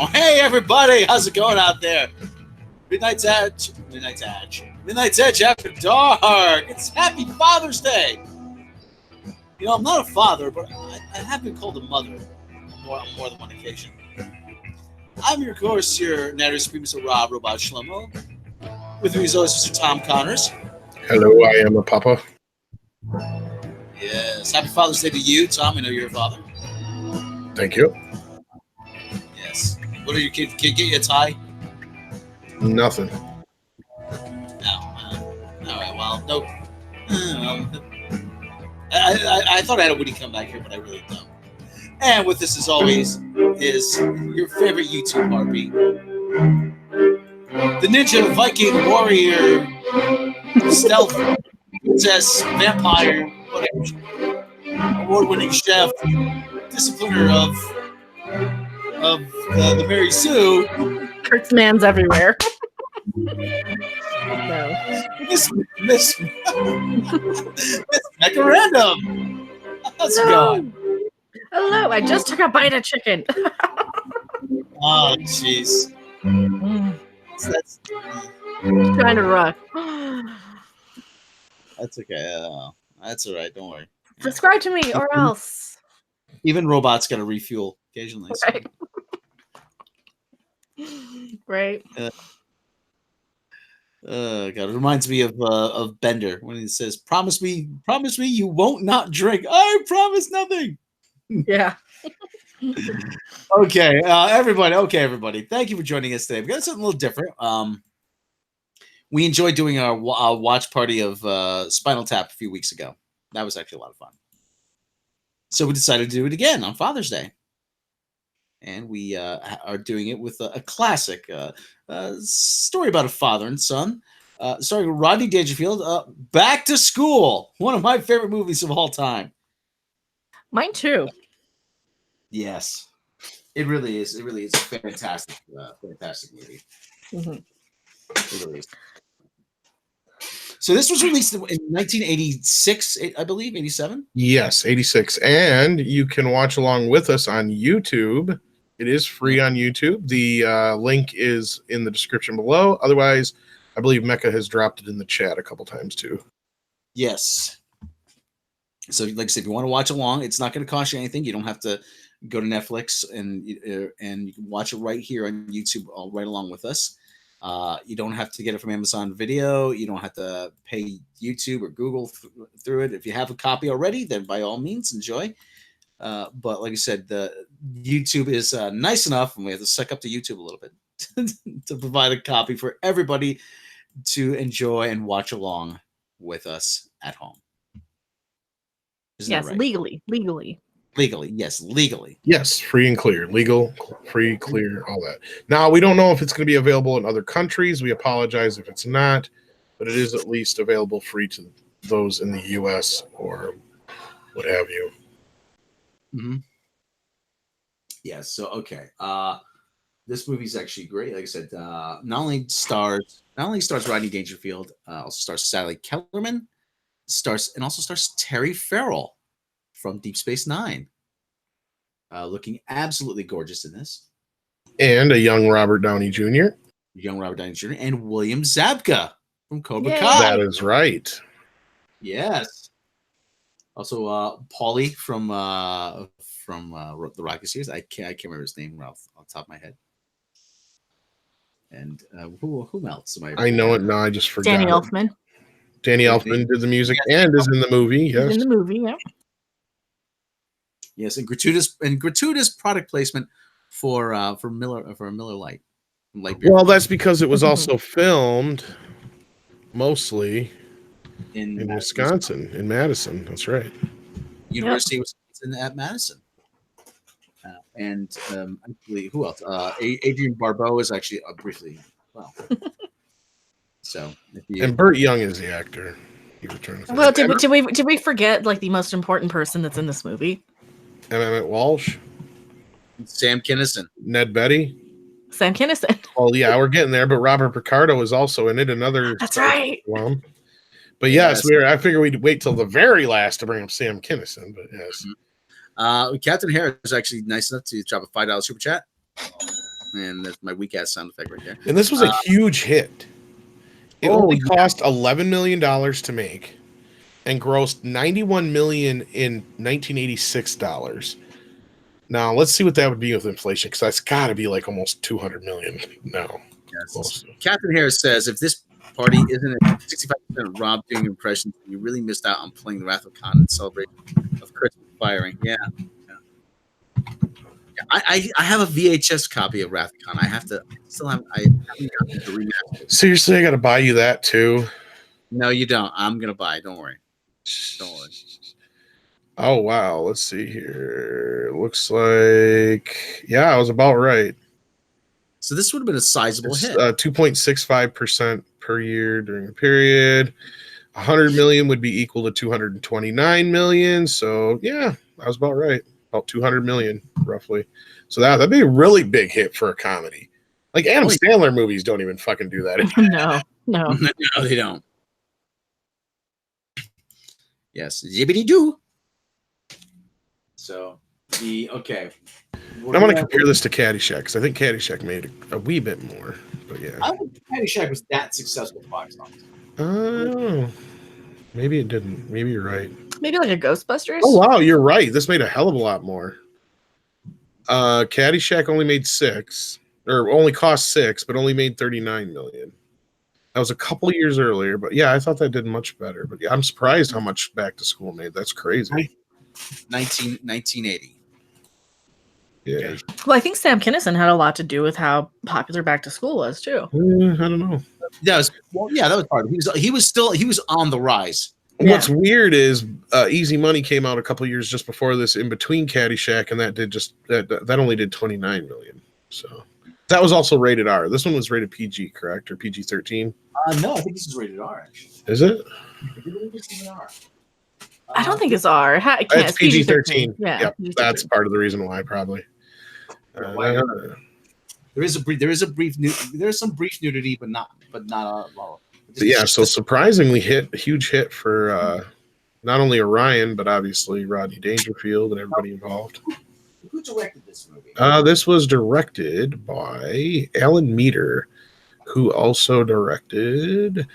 Hey everybody, how's it going out there? Midnight's Edge after dark. It's Happy Father's Day. You know, I'm not a father, but I have been called a mother on more than one occasion. I'm your course, your narrator supremacist Rob Robot Shlomo. With me as always, Mr. Tom Connors. Hello, I am a papa. Yes, Happy Father's Day to you, Tom. I know you're a father. Thank you. Yes. What are your kids? Kid get you a tie? Nothing. No. All right. Well, nope. I thought I had a Woody come back here, but I really don't. And with us, as always, is your favorite YouTube heartbeat, the Ninja Viking Warrior Stealth Princess Vampire, whatever, award-winning chef, discipliner of the Mary Sue. Kurtzman's everywhere. No. Miss Mecca Random. How's it going? Hello, I just took a bite of chicken. Oh, jeez. That's kind of rough. That's okay. That's all right. Don't worry. Subscribe to me or else. Even robots got to refuel occasionally. So. Right. God, it reminds me of Bender when he says, promise me you won't not drink. I promise nothing. Yeah. Okay, everybody. Thank you for joining us today. We got something a little different. We enjoyed doing our watch party of Spinal Tap a few weeks ago. That was actually a lot of fun. So we decided to do it again on Father's Day. And we are doing it with a classic story about a father and son, starring Rodney Dangerfield, Back to School, one of my favorite movies of all time. Mine too. Yes, it really is. It really is a fantastic movie. Mm-hmm. It really is. So this was released in 1986, I believe, 87? Yes, 86. And you can watch along with us on YouTube. It is free on YouTube. The link is in the description below. Otherwise, I believe Mecca has dropped it in the chat a couple times too. Yes. So like I said, if you want to watch along, it's not going to cost you anything. You don't have to go to Netflix and you can watch it right here on YouTube right along with us. You don't have to get it from Amazon Video. You don't have to pay YouTube or Google through it. If you have a copy already, then by all means, enjoy. But like I said, the YouTube is nice enough, and we have to suck up to YouTube a little bit to provide a copy for everybody to enjoy and watch along with us at home. Isn't yes, that right? Legally. Yes, legally. Yes, free and clear. Legal, free, clear, all that. Now, we don't know if it's going to be available in other countries. We apologize if it's not, but it is at least available free to those in the U.S. or what have you. Mm-hmm. Yeah, so, okay. This movie's actually great. Like I said, not only stars Rodney Dangerfield, also stars Sally Kellerman, also stars Terry Farrell from Deep Space Nine, looking absolutely gorgeous in this. And a young Robert Downey Jr. And William Zabka from Cobra Kai. That is right. Yes. Also, Paulie from the Rocky series. I can't remember his name off the top of my head. And who else am I know it now. I just forgot. Danny Elfman. Danny Elfman did the music and is in the movie. Yes. He's in the movie, yeah. Yes, and gratuitous product placement for Miller Lite. Well, that's because it was also filmed mostly in Wisconsin, in Madison. That's right. University of Wisconsin at Madison. And actually, who else? Adrienne Barbeau is actually briefly. Well, so and Burt Young is the actor. Well, did we forget like the most important person that's in this movie? Emmett Walsh, Sam Kinison, Ned Beatty, Sam Kinison. Well, yeah, we're getting there, but Robert Picardo is also in it. Another. That's right. One. But yes, I figure we'd wait till the very last to bring up Sam Kinison. But yes. Captain Harris is actually nice enough to drop a $5 super chat, and that's my weak ass sound effect right there. And this was a huge hit. It only yeah. cost $11 million to make, and grossed $91 million in 1986 dollars. Now let's see what that would be with inflation, because that's got to be like almost 200 million now. Yes. Captain Harris says, if this party isn't at 65% Rob doing impressions, you really missed out on playing the Wrath of Khan and celebration of Christmas firing. Yeah. I have a VHS copy of Wrath of Khan. I haven't gotten the remaster. Seriously, I got to buy you that too. No, you don't. I'm gonna buy it. Don't worry. Oh wow, let's see here. Looks like I was about right. So this would have been a sizable hit. 2.65% per year during the period. 100 million would be equal to 229 million. So yeah, I was about right. About 200 million roughly. So that'd be a really big hit for a comedy. Like Adam Sandler movies don't even fucking do that anymore. No. No, they don't. Yes, zippity doo. So okay. I'm going to compare this to Caddyshack, because I think Caddyshack made a wee bit more. But yeah. I don't think Caddyshack was that successful box office. Oh, maybe it didn't. Maybe you're right. Maybe like a Ghostbusters. Oh wow, you're right. This made a hell of a lot more. Caddyshack only made 6, or only cost 6, but only made 39 million. That was a couple years earlier, but yeah, I thought that did much better. But yeah, I'm surprised how much Back to School made. That's crazy. 1980. Yeah. Well, I think Sam Kinison had a lot to do with how popular Back to School was too. I don't know. That was part of it. He was on the rise. Yeah. What's weird is Easy Money came out a couple years just before this, in between Caddyshack, and that only did 29 million. So that was also rated R. This one was rated PG, correct, or PG-13? No, I think this is rated R. Actually, is it? I believe it's rated R. I don't think it's R. It's PG-13. Yeah, yep, PG-13. That's part of the reason why, probably. There is some brief nudity, but not a lot. Yeah, so surprisingly a huge hit for not only Orion, but obviously Rodney Dangerfield and everybody involved. Who directed this movie? This was directed by Alan Meter, who also directed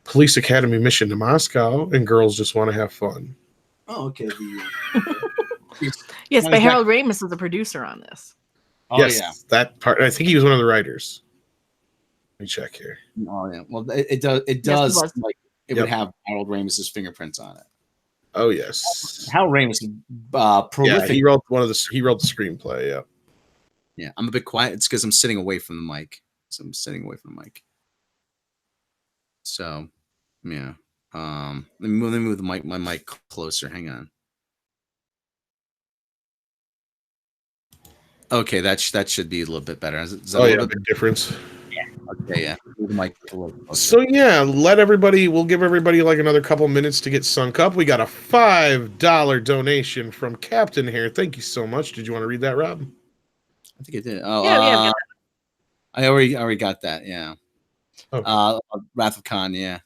Police Academy Mission to Moscow and Girls Just Want to Have Fun. Oh, okay. Yes, but Harold Ramis was the producer on this. Oh, yes, yeah. That part. I think he was one of the writers. Let me check here. Oh, yeah. Well, it does. Yes, it would have Harold Ramis's fingerprints on it. Oh yes, Harold Ramis, prolific. Yeah, he wrote the screenplay. Yeah. Yeah, I'm a bit quiet. It's because I'm sitting away from the mic. So, yeah. Let me move my mic closer. Hang on. Okay, that should be a little bit better. Is that a little bit big difference. Okay, yeah. Move the mic a little closer. So yeah, we'll give everybody like another couple minutes to get sunk up. We got a $5 donation from Captain here. Thank you so much. Did you want to read that, Rob? I think I did. Oh, yeah. I already got that. Yeah. Okay. Wrath of Khan. Yeah.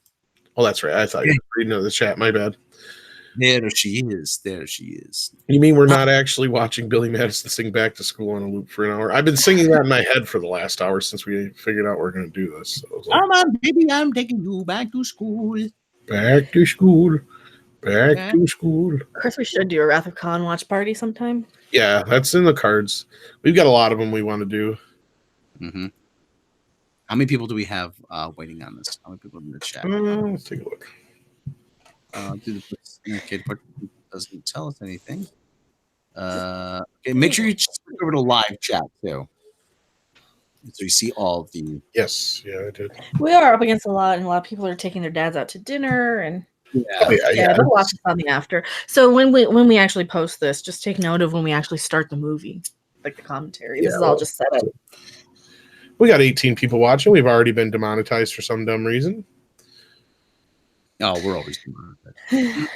Oh, that's right. I thought you were reading the chat. My bad. There she is. You mean we're not actually watching Billy Madison sing Back to School on a loop for an hour? I've been singing that in my head for the last hour since we figured out we're going to do this. So come on, baby, I'm taking you back to school. Back to school. Back to school. Of course, we should do a Wrath of Khan watch party sometime. Yeah, that's in the cards. We've got a lot of them we want to do. Mm-hmm. How many people do we have waiting on this? How many people in the chat? Let's take a look. Okay, doesn't tell us anything. Okay, make sure you just go over to live chat too, so you see all of the. Yes, yeah, I did. We are up against a lot, and a lot of people are taking their dads out to dinner, and Yeah. they'll watch this on the after. So when we actually post this, just take note of when we actually start the movie, like the commentary. This is all just set up. We got 18 people watching. We've already been demonetized for some dumb reason. Oh, we're always demonetized.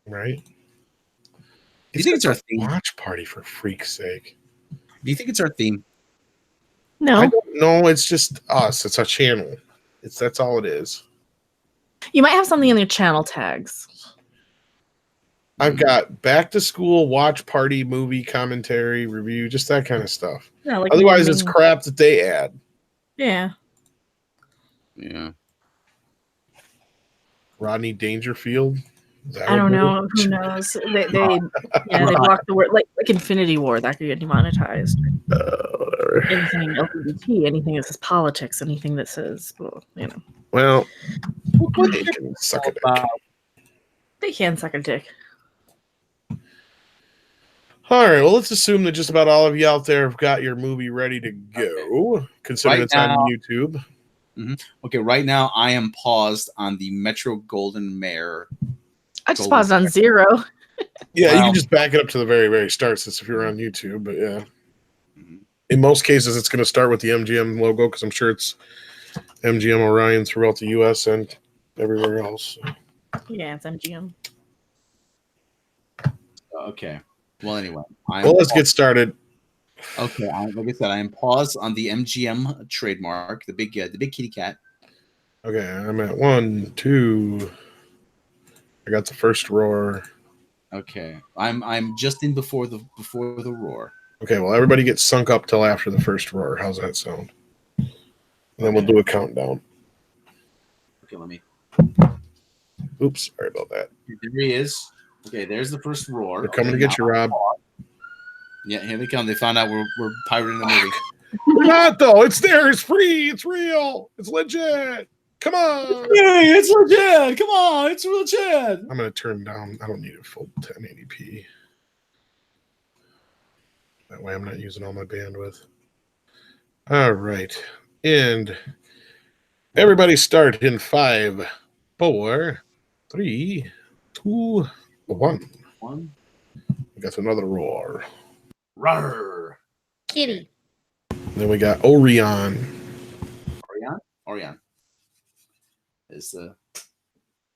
Right? Do you think it's our theme? Watch party, for freak's sake. Do you think it's our theme? No. I don't know. It's just us. It's our channel. That's all it is. You might have something in your channel tags. I've got back to school, watch party, movie, commentary, review, just that kind of stuff. Yeah, like Otherwise, it's naming- crap that they add. Yeah. Yeah. Rodney Dangerfield. Is that I don't what it know. is? Who knows? They blocked the word like Infinity War that could get demonetized. Whatever. Anything LGBT, anything that says politics, anything that says, well, you know, Well, they can suck a dick. they can suck a dick. All right. Well, let's assume that just about all of you out there have got your movie ready to go, considering Right it's on now- YouTube. Okay, right now I am paused on the Metro Golden Mare. I just Golden paused on Mare. 0. Yeah, you Wow. can just back it up to the very, very start since if you're on YouTube. But yeah, Mhm. in most cases, it's going to start with the MGM logo because I'm sure it's MGM Orion throughout the US and everywhere else. Yeah, it's MGM. Okay. Well, anyway. Well, let's get started. Okay, like I said, I am paused on the MGM trademark, the big kitty cat. Okay, I'm at 1, 2. I got the first roar. Okay, I'm just in before the roar. Okay, well, everybody gets sunk up till after the first roar. How's that sound? And then we'll do a countdown. Okay, let me. Oops, sorry about that. There he is. Okay, there's the first roar. They're coming Okay, to get you, now- Rob. Yeah, here they come. They found out we're pirating the movie. We're not, though. It's there. It's free. It's real. It's legit. Come on. Hey, it's legit. Come on, it's legit. I'm going to turn down. I don't need a full 1080p. That way I'm not using all my bandwidth. All right. And everybody start in 5, 4, 3, 2, 1. One. We got another roar. Roar. Kitty. Then we got Orion. Orion. Is the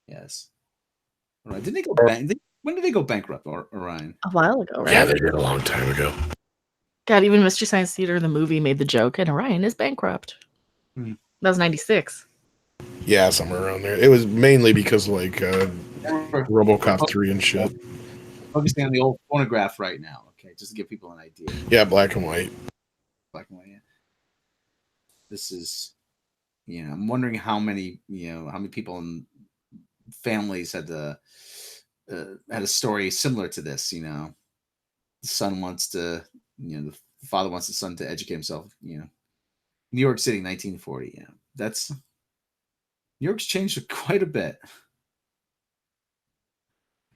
yes. All right. Didn't they go bank? When did they go bankrupt? Orion. A while ago, right? Yeah, they did a long time ago. God, even Mystery Science Theater, the movie, made the joke, and Orion is bankrupt. Hmm. That was 96. Yeah, somewhere around there. It was mainly because like RoboCop 3 and shit. Focusing on the old phonograph right now. Okay, just to give people an idea. Yeah, black and white. Black and white. Yeah. This is, I'm wondering how many people and families had a story similar to this. The son wants to, the father wants the son to educate himself. New York City, 1940. Yeah, that's New York's changed quite a bit.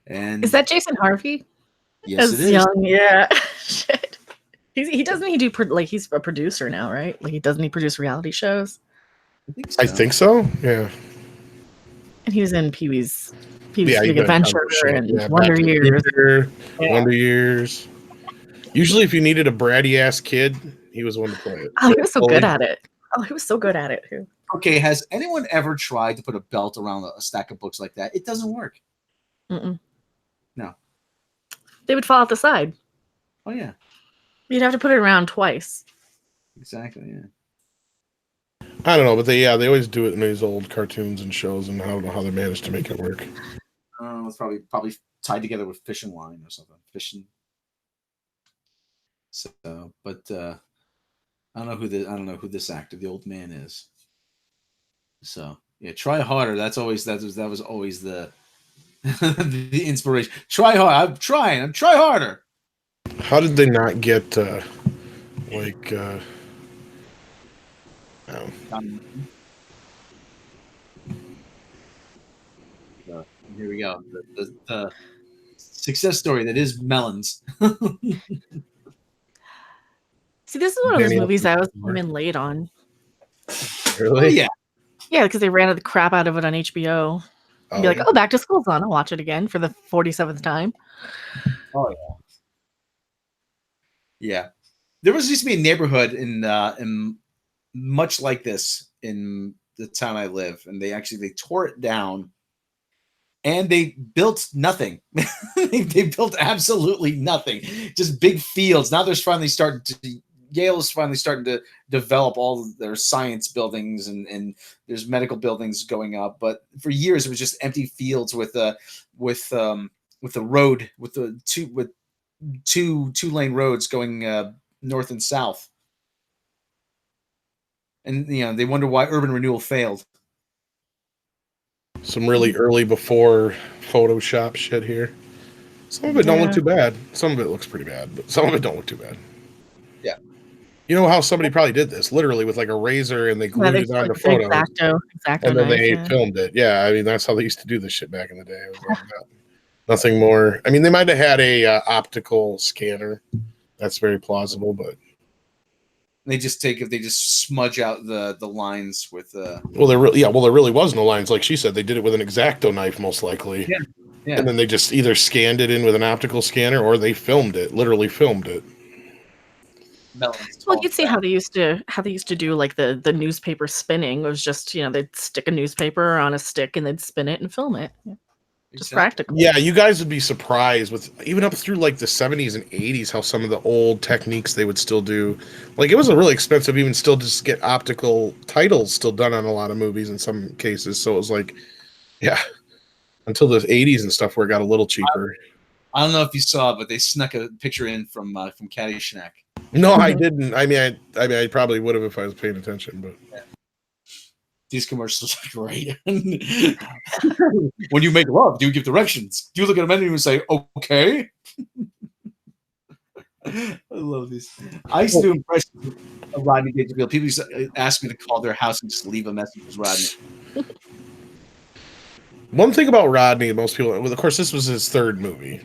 And Is that Jason Harvey? yes, it As is. young, yeah. Shit. He doesn't he do like he's a producer now, right? Like doesn't he produce reality shows? I think so. Yeah. And he was in Pee-wee's Yeah, Big he did Adventure shit. and Yeah, Wonder Back to the Years. Future, Yeah. Wonder Years. Usually, if you needed a bratty ass kid, he was one to play it. Oh, he was so good Fully. at it. Oh, he was so good at it too. Okay, has anyone ever tried to put a belt around a stack of books like that? It doesn't work. Mm-mm. No. They would fall out the side. Oh yeah, You'd have to put it around twice. exactly. Yeah. I don't know, but they always do it in these old cartoons and shows, and I don't know how they managed to make it work. It's probably tied together with fishing line or something. Fishing. So, but I don't know who this actor, the old man, is. So yeah, try harder. That was always the the inspiration. Try hard. I'm trying. Try harder. How did they not get Here we go. The success story that is Melons. See, this is one of those Danny movies I was Elfman. coming late on. really? Oh, yeah. Yeah, because they ran the crap out of it on HBO. I'd be like, oh, Back to School's on. I'll watch it again for the 47th time. Oh yeah. Yeah. There used to be a neighborhood in much like this in the town I live, and they tore it down and they built nothing. they built absolutely nothing. Just big fields. Now Yale's finally starting to develop all of their science buildings and there's medical buildings going up. But for years it was just empty fields with with the road with the two-lane roads going north and south, and they wonder why urban renewal failed. Some really early before Photoshop shit here. Some of it don't look too bad. Some of it looks pretty bad, but some of it don't look too bad. Yeah. You know how somebody probably did this literally with like a razor and they glued it onto photos, Exacto and then they knife, filmed it. Yeah, I mean that's how they used to do this shit back in the day. It was like that. Nothing more. I mean, they might have had a optical scanner. That's very plausible, but They just smudge out the lines with well, there really was no lines, like she said. They did it with an X-Acto knife, most likely. Yeah. And then they just either scanned it in with an optical scanner or they filmed it, literally filmed it. Well, you'd see how they used to do like the newspaper spinning. It was just, they'd stick a newspaper on a stick and they'd spin it and film it. Yeah. Just practical. Yeah, you guys would be surprised with even up through like the 70s and 80s how some of the old techniques they would still do. Like it was really expensive even still to just get optical titles still done on a lot of movies in some cases. So it was like, yeah, until the 80s and stuff where it got a little cheaper. I don't know if you saw, but they snuck a picture in from Caddyshack. No, I didn't. I mean, I probably would have if I was paying attention, but yeah. These commercials are great. When you make love, do you give directions? Do you look at a menu and say, okay? I love these. I used to do impressions of Rodney Dangerfield. People used to ask me to call their house and just leave a message with Rodney. One thing about Rodney, most people, well, of course, this was his third movie.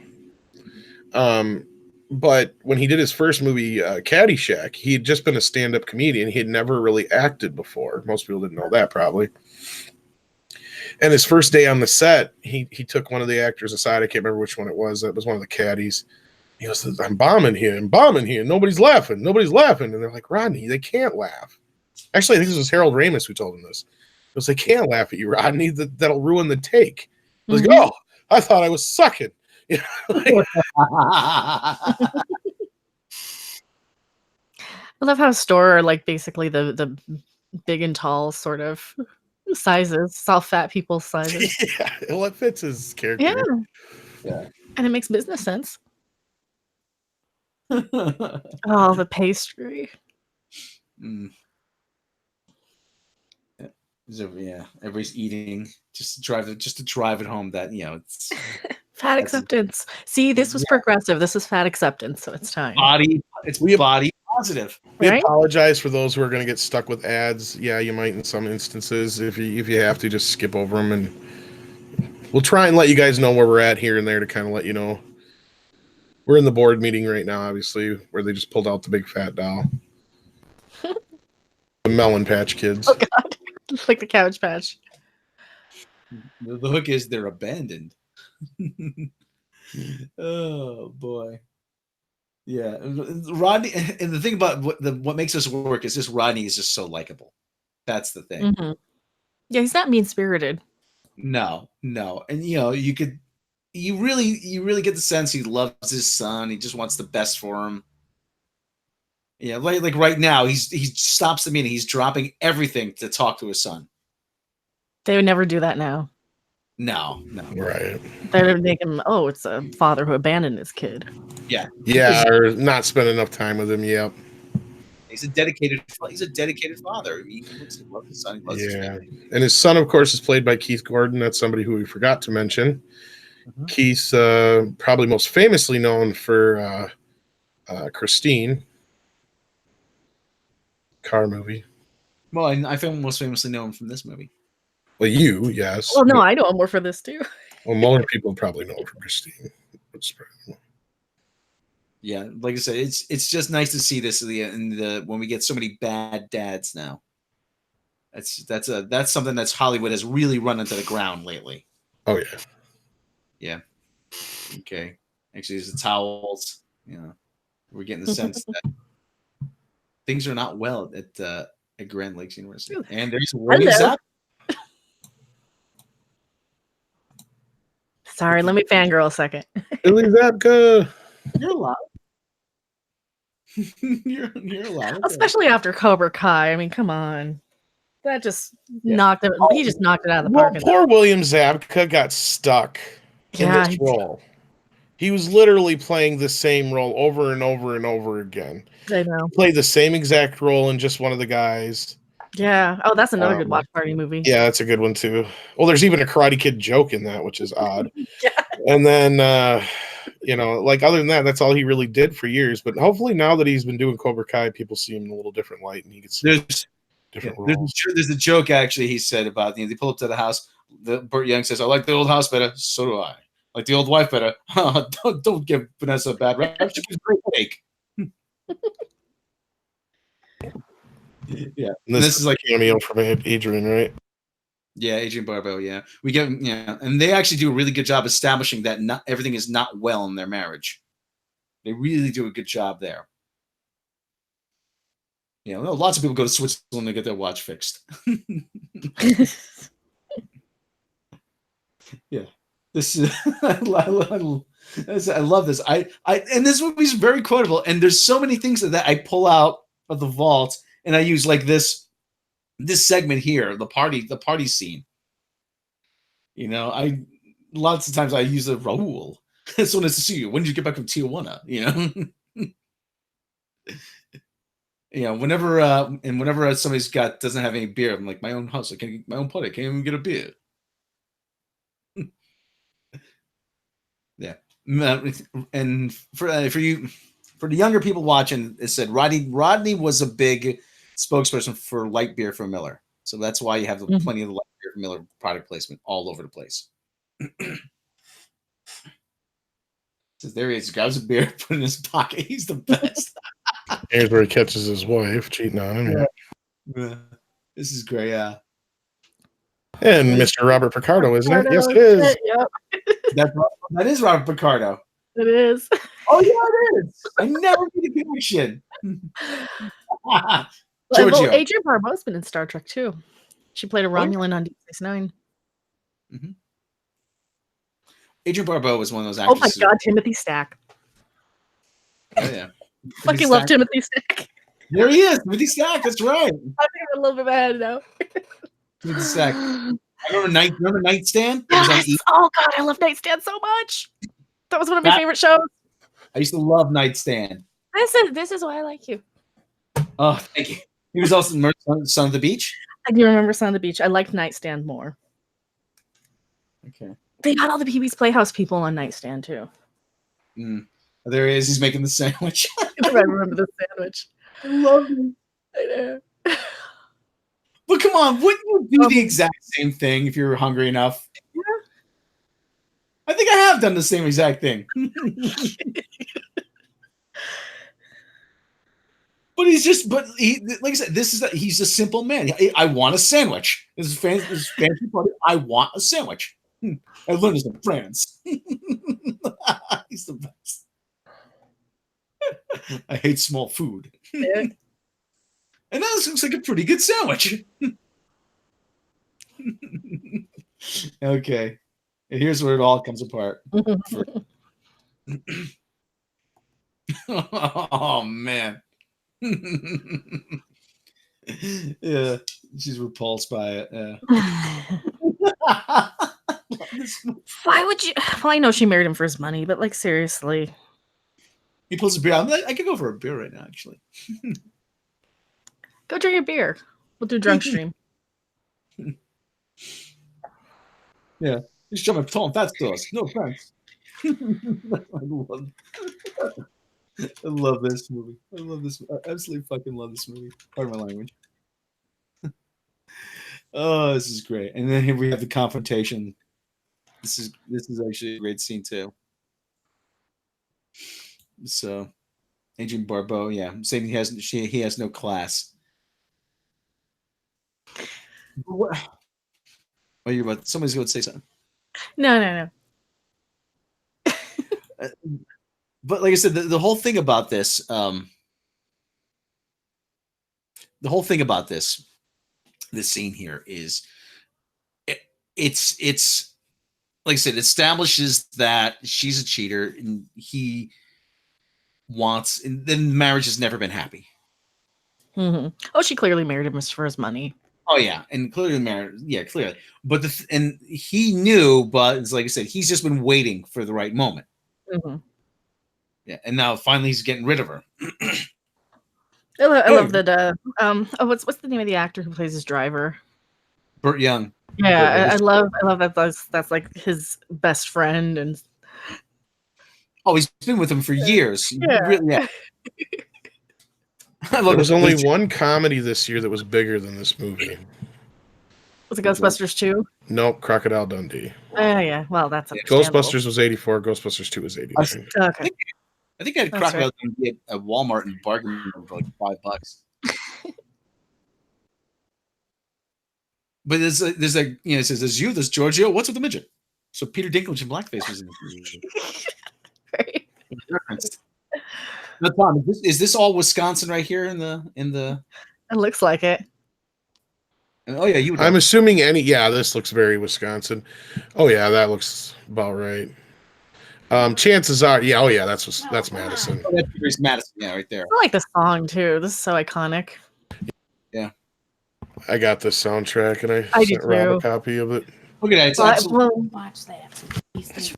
But when he did his first movie, Caddyshack, he had just been a stand-up comedian. He had never really acted before. Most people didn't know that, probably. And his first day on the set, he took one of the actors aside. I can't remember which one it was. That was one of the caddies. He goes, I'm bombing here. Nobody's laughing. And they're like, Rodney, they can't laugh. Actually, I think this was Harold Ramis who told him this. He goes, they can't laugh at you, Rodney. That'll ruin the take. I was like, oh, I thought I was sucking. You know, I love how Store are like basically the big and tall sort of sizes, soft fat people's sizes. Yeah, well, it fits his character. Yeah. And it makes business sense. Oh, the pastry. So, yeah, everybody's eating just to drive it home that it's fat acceptance. See, this was progressive. This is fat acceptance, so it's time. Body positive. We right? apologize for those who are going to get stuck with ads. Yeah, you might in some instances. If you have to, just skip over them, and we'll try and let you guys know where we're at here and there to kind of let you know. We're in the board meeting right now, obviously, where they just pulled out the big fat doll. The Melon Patch Kids. Oh God. Like the Cabbage Patch. The hook is they're abandoned. Oh boy, yeah. Rodney, and the thing about what makes us work is just Rodney is just so likable. That's the thing. Mm-hmm. Yeah, he's not mean spirited. No, and you really get the sense he loves his son. He just wants the best for him. Yeah, like right now, he stops the meeting. He's dropping everything to talk to his son. They would never do that now. No. Right. They would make him, it's a father who abandoned his kid. Yeah. Yeah, or not spend enough time with him. Yep. He's a dedicated father. He loves his son. He loves his family. And his son, of course, is played by Keith Gordon. That's somebody who we forgot to mention. Mm-hmm. Keith's probably most famously known for Christine. Car movie. Well, I found most famously known from this movie. Well, you, yes. Well, no, I know him more for this too. Well, more people probably know him from Christine. Yeah, like I said, it's just nice to see this when we get so many bad dads now. That's something that's Hollywood has really run into the ground lately. Oh yeah. Yeah. Okay. Actually, there's the towels. We're getting the sense that things are not well at Grand Lakes University. And there's William Zapp. Sorry, let me fangirl a second. Billy Zabka. You're allowed. You're allowed. Especially after Cobra Kai. I mean, come on. That just knocked it. He just knocked it out of the park. Poor William Zabka got stuck in this role. He was literally playing the same role over and over and over again. I know. He played the same exact role in just one of the guys. Yeah. Oh, that's another good watch party movie. Yeah, that's a good one too. Well, there's even a Karate Kid joke in that, which is odd. Yeah. And then, like other than that, that's all he really did for years. But hopefully, now that he's been doing Cobra Kai, people see him in a little different light, and he gets different roles. There's a joke actually he said about they pull up to the house. Burt Young says, "I like the old house better." So do I. Like the old wife better. Don't give Vanessa a bad rap. She was a great take. Yeah, And this is like a cameo from Adrian, right? Yeah, Adrian Barbeau. Yeah, we get and they actually do a really good job establishing that not everything is not well in their marriage. They really do a good job there. Lots of people go to Switzerland to get their watch fixed. Yeah, this is I love this. And this movie's very quotable. And there's so many things that I pull out of the vault, and I use like this segment here, the party scene. Lots of times I use a Raul. It's so nice to see you. When did you get back from Tijuana? Whenever somebody's doesn't have any beer, I'm like, my own house. I can't get my own party. I can't even get a beer. Yeah. And for the younger people watching, it said Rodney was a big spokesperson for light beer for Miller. So that's why you have plenty of the light beer for Miller product placement all over the place. So there he is. Grabs a beer, put it in his pocket. He's the best. Here's where he catches his wife cheating on him. Yeah. This is great. Yeah. And Mr. Robert Picardo, isn't it? Yes, it is. Yep. That is Robert Picardo. It is. Oh yeah, it is. I never made a connection. Well, Adrian Barbeau's been in Star Trek too. She played a Romulan on Deep Space Nine. Mm-hmm. Adrian Barbeau was one of those actors. Oh my God, Timothy Stack. Oh yeah. Fucking love Timothy Stack. There he is, Timothy Stack. That's right. I'm a little bit mad now. Timothy Stack. Remember Nightstand? Yes. Oh God, I love Nightstand so much. That was one of my favorite shows. I used to love Nightstand. This is why I like you. Oh, thank you. He was also in Son of the Beach. I do remember Son of the Beach. I liked Nightstand more. Okay. They got all the Pee-wee's Playhouse people on Nightstand too. There he is. He's making the sandwich. I remember the sandwich. I love him. I know. But come on, wouldn't you do the exact same thing if you were hungry enough? Yeah. I think I have done the same exact thing. But like I said, he's a simple man. I want a sandwich. This is fancy party. I want a sandwich. I learned this in France. He's the best. I hate small food. Yeah. And that looks like a pretty good sandwich. Okay. And here's where it all comes apart. Oh, man. Yeah, she's repulsed by it. Yeah. Why would you? Well, I know she married him for his money, but like seriously, he pulls a beer. I could go for a beer right now, actually. Go drink a beer. We'll do drunk stream. Yeah, just show my tall and fat sauce. No offense. I love this movie. I absolutely fucking love this movie. Pardon my language. Oh, this is great. And then here we have the confrontation. This is actually a great scene too. So, Adrian Barbeau, yeah, saying he has no class. What? Oh, you're about somebody's going to say something. No. But like I said, the whole thing about this, this scene here is, it's like I said, it establishes that she's a cheater and he wants, and then marriage has never been happy. Mm-hmm. Oh, she clearly married him for his money. Oh yeah, and clearly married. Yeah, clearly. But and he knew, but it's like I said, he's just been waiting for the right moment. Mhm. Yeah, and now finally he's getting rid of her. I love that. What's the name of the actor who plays his driver? Burt Young. Yeah, I love that. That's like his best friend, and Oh, he's been with him for years. Yeah. Really, yeah. I love There was it. only one comedy this year that was bigger than this movie. was it Ghostbusters 2? Nope, Crocodile Dundee. Oh yeah, well that's understandable. Ghostbusters was 84. Ghostbusters 2 was 89. Okay. I think I had That's Crocodile Dundee at Walmart and bargained for like $5. But there's a it says there's you, there's Giorgio. What's with the midget? So Peter Dinklage in blackface was in this Right. movie. No, Tom, is this all Wisconsin right here in the It looks like it. Oh yeah, you would I'm assuming this looks very Wisconsin. Oh yeah, that looks about right. Chances are, that's Madison. Oh, that's Madison, yeah, right there. I like the song too. This is so iconic. Yeah. I got the soundtrack and I I do sent Rob a too. copy of it. Look at that. It's Well, absolutely Watch that.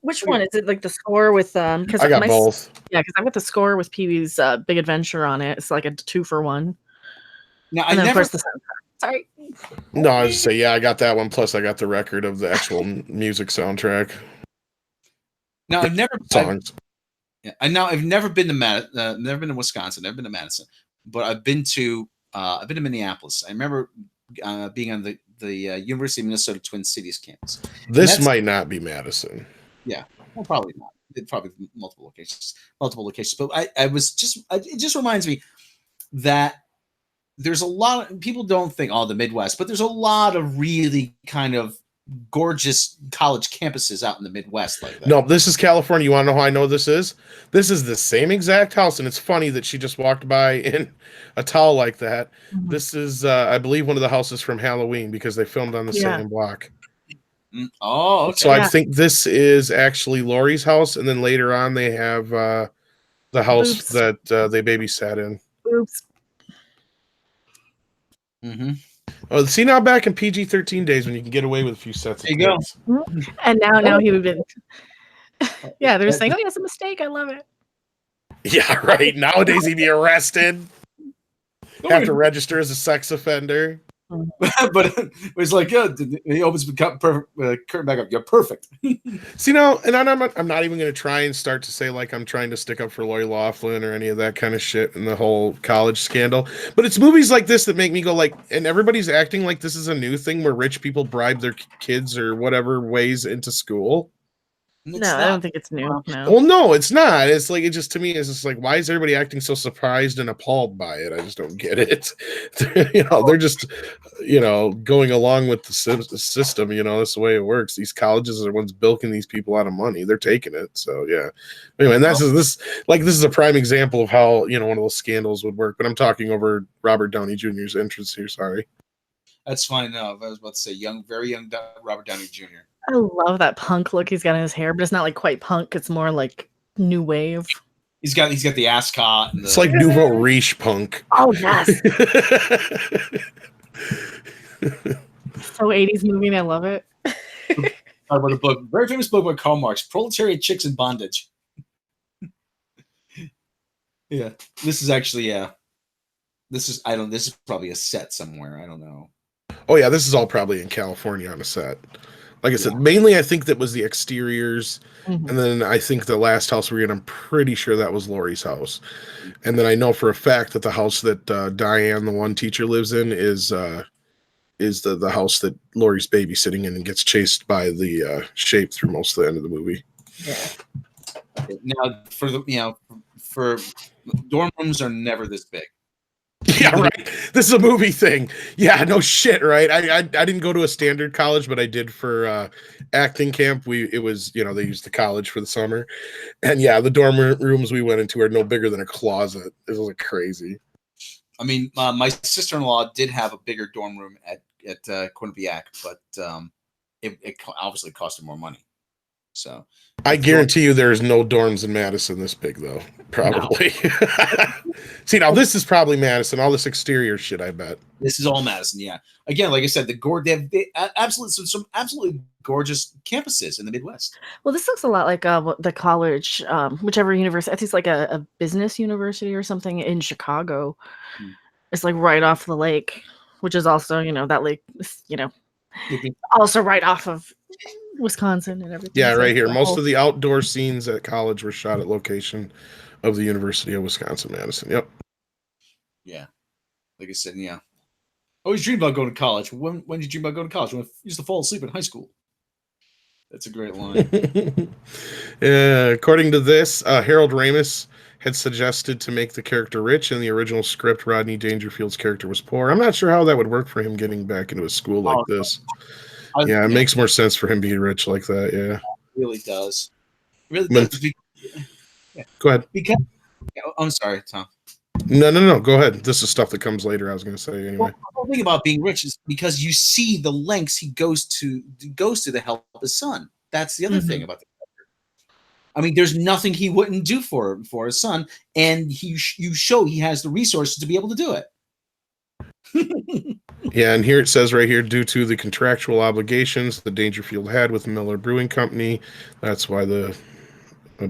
which one is it? Like the score with Because I got both. Yeah, because I've got the score with Pee Wee's Big Adventure on it. It's like a 2-for-1. now I And then never of course the soundtrack. Sorry. No, I was just say, I got that one. Plus, I got the record of the actual music soundtrack now I've never songs. I've never been to never been to Wisconsin, never been to Madison, but I've been to Minneapolis. I remember being on the University of Minnesota Twin Cities campus. This might not be Madison. Yeah, well, probably not. It probably multiple locations. But it just reminds me that there's a lot of people don't think the Midwest, but there's a lot of really kind of gorgeous college campuses out in the Midwest like that. No, this is California. You want to know how I know this is? This is the same exact house, and it's funny that she just walked by in a towel like that. Mhm. This is, I believe, one of the houses from Halloween because they filmed on the same block. Oh, okay. So I think this is actually Laurie's house, and then later on they have the house Oops. that they babysat in. Oops. Mm-hmm. Oh, see now back in PG-13 days when you can get away with a few sets of There you go. kids. And now he would be. Yeah, they're saying, "Oh, yeah, it's a mistake. I love it." Yeah, right. Nowadays he'd be arrested. Have to register as a sex offender. But it's like, he opens the curtain back up. You're perfect. See now, and I'm not even going to try and start to say like I'm trying to stick up for Lori Loughlin or any of that kind of shit in the whole college scandal. But it's movies like this that make me go like, and everybody's acting like this is a new thing where rich people bribe their kids or whatever ways into school. No, I don't think it's new. No. Well, no, it's not. It's like, it just, to me, it's just like, why is everybody acting so surprised and appalled by it? I just don't get it. They're just, going along with the system. That's the way it works. These colleges are the ones bilking these people out of money. They're taking it. So yeah. Anyway, and this is a prime example of how, one of those scandals would work. But I'm talking over Robert Downey Jr.'s entrance here. Sorry. That's fine. No, I was about to say very young Robert Downey Jr. I love that punk look he's got in his hair, but it's not like quite punk. It's more like new wave. He's got the ascot. It's like nouveau riche punk. Oh yes. So 80s movie, and I love it. About a book, very famous book by Karl Marx, Proletariat Chicks in Bondage. Yeah, this is actually This is probably a set somewhere. I don't know. Oh yeah, this is all probably in California on a set. Like I said, mainly I think that was the exteriors, and then I think the last house we're in, I'm pretty sure that was Laurie's house, and then I know for a fact that the house that Diane, the one teacher, lives in is the house that Laurie's babysitting in and gets chased by the shape through most of the end of the movie. Yeah. Now, for dorm rooms are never this big. Yeah, right. This is a movie thing. Yeah, no shit, right? I didn't go to a standard college, but I did for acting camp. It was they used the college for the summer, and yeah, the dorm rooms we went into are no bigger than a closet. It was like crazy. I mean, my sister-in-law did have a bigger dorm room at Quinnipiac, but it obviously costed more money. So I guarantee you, there's no dorms in Madison this big though. Probably. See, now this is probably Madison. All this exterior shit, I bet. This is all Madison, yeah. Again, like I said, some absolutely gorgeous campuses in the Midwest. Well, this looks a lot like the college, whichever university. I think it's like a business university or something in Chicago. Hmm. It's like right off the lake, which is also, that lake, Mhm. also right off of Wisconsin and everything. Yeah, So right here. the Most whole- of the outdoor scenes at college were shot at location of the University of Wisconsin-Madison. Yep. Yeah, like I said, yeah. I always dreamed about going to college. When did you dream about going to college? When I used to fall asleep in high school. That's a great line. According to this, Harold Ramis had suggested to make the character rich. In the original script, Rodney Dangerfield's character was poor. I'm not sure how that would work for him getting back into a school like this. Yeah, it makes more sense for him being rich like that. Yeah, it really does. It really Men- does. Go ahead. Because I'm sorry, Tom. No. Go ahead. This is stuff that comes later. I was going to say anyway. Well, the whole thing about being rich is because you see the lengths he goes to to help his son. That's the other thing about the character. I mean, there's nothing he wouldn't do for his son, and you show he has the resources to be able to do it. Yeah, and here it says right here, due to the contractual obligations the Dangerfield had with Miller Brewing Company, that's why the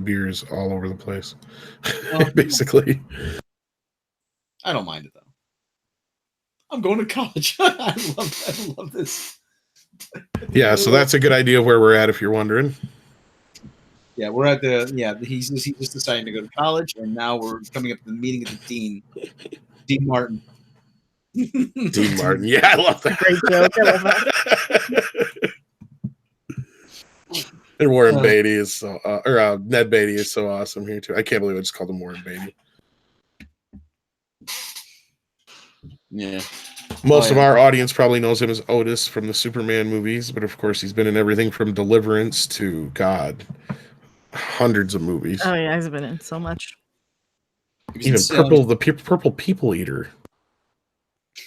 beer is all over the place, basically. I don't mind it though. I'm going to college. I love this. Yeah, so that's a good idea of where we're at if you're wondering. Yeah, we're at he's just deciding to go to college, and now we're coming up to the meeting of the dean, Dean Martin. Dean Martin. Yeah, I love that. Great joke. I love that. And Warren Beatty is so, Ned Beatty is so awesome here too. I can't believe I just called him Warren Beatty. Yeah. Most of our audience probably knows him as Otis from the Superman movies, but of course he's been in everything from Deliverance to God, hundreds of movies. Oh yeah, he's been in so much. Even Purple People Eater.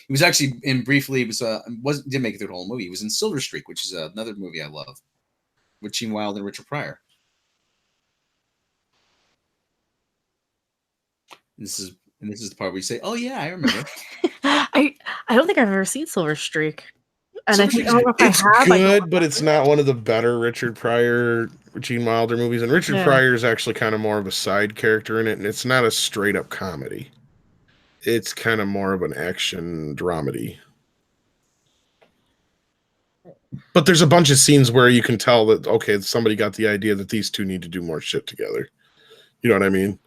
He was actually in briefly. He didn't make it through the whole movie. He was in Silver Streak, which is another movie I love, with Gene Wilder and Richard Pryor. This is the part where you say, "Oh yeah, I remember." I don't think I've ever seen Silver Streak, and I don't know if It's I have. good, but it's not one of the better Richard Pryor, Gene Wilder movies. And Richard Pryor is actually kind of more of a side character in it, and it's not a straight up comedy. It's kind of more of an action dramedy. But there's a bunch of scenes where you can tell that, okay, somebody got the idea that these two need to do more shit together. You know what I mean?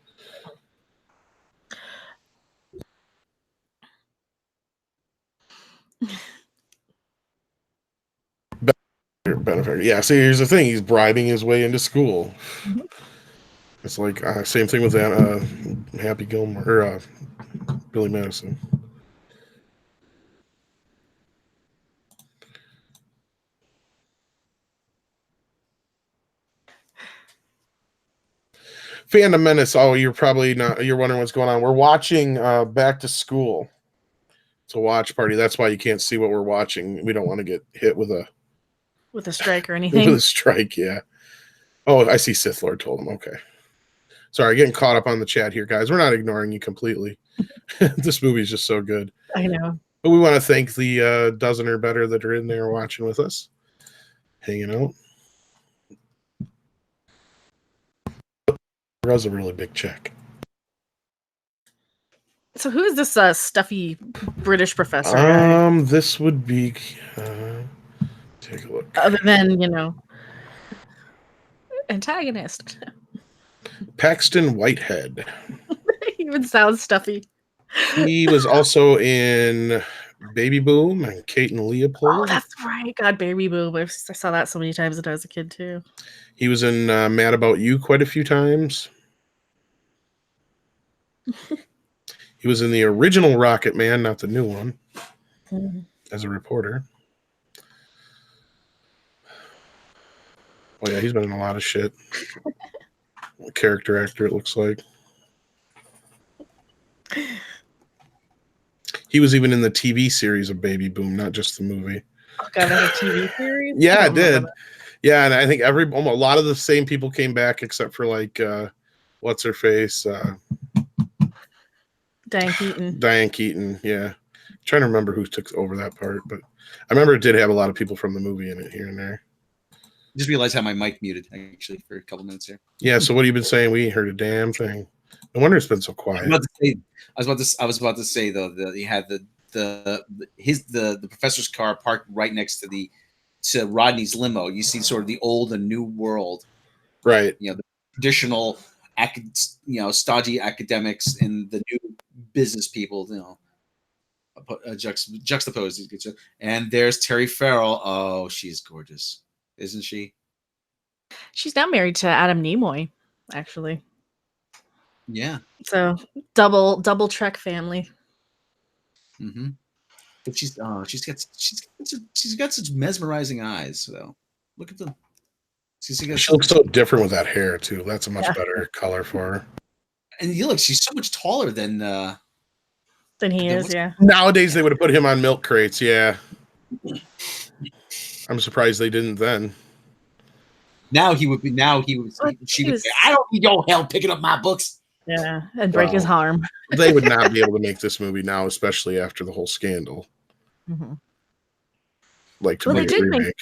Benefactor. Yeah, see, here's the thing. He's bribing his way into school. Mm-hmm. It's like, same thing with that Happy Gilmore, or Billy Madison. Phantom Menace. Oh, you're wondering what's going on. We're watching Back to School. It's a watch party. That's why you can't see what we're watching. We don't want to get hit with a strike or anything. With a strike, yeah. Oh, I see Sith Lord told him. Okay. Sorry, getting caught up on the chat here, guys. We're not ignoring you completely. This movie is just so good. I know. But we want to thank the dozen or better that are in there watching with us, hanging out. That was a really big check. So who is this stuffy British professor? This would be... take a look. Other than, antagonist. Paxton Whitehead. He even sounds stuffy. He was also in Baby Boom and Kate and Leopold. Oh, that's right. God, Baby Boom. I saw that so many times when I was a kid, too. He was in Mad About You quite a few times. He was in the original Rocket Man, not the new one, as a reporter. Oh, yeah, he's been in a lot of shit. Character actor, it looks like. He was even in the TV series of Baby Boom, not just the movie. Oh, God, that's a TV series? Yeah, it did. Yeah, and I think a lot of the same people came back except for what's her face? Diane Keaton. Diane Keaton. Yeah, trying to remember who took over that part, but I remember it did have a lot of people from the movie in it here and there. Just realized how my mic muted actually for a couple minutes here. Yeah. So what have you been saying? We ain't heard a damn thing. No wonder it's been so quiet. I was about to say though that he had the professor's car parked right next to Rodney's limo. You see sort of the old and new world, Right. the traditional stodgy academics and the new business people, juxtaposed. And there's Terry Farrell. Oh, she's gorgeous, isn't she? She's now married to Adam Nimoy, actually. Yeah. So double Trek family. Mm-hmm. But she's got such mesmerizing eyes though. Look at them. She looks so different with that hair too. That's a much better color for her. And she's so much taller than he is. Yeah. Nowadays they would have put him on milk crates. Yeah. I'm surprised they didn't then. Now he would. She would say, "I don't need your help picking up my books." Yeah, and break his arm. They would not be able to make this movie now, especially after the whole scandal. Mm-hmm. Like to make a remake.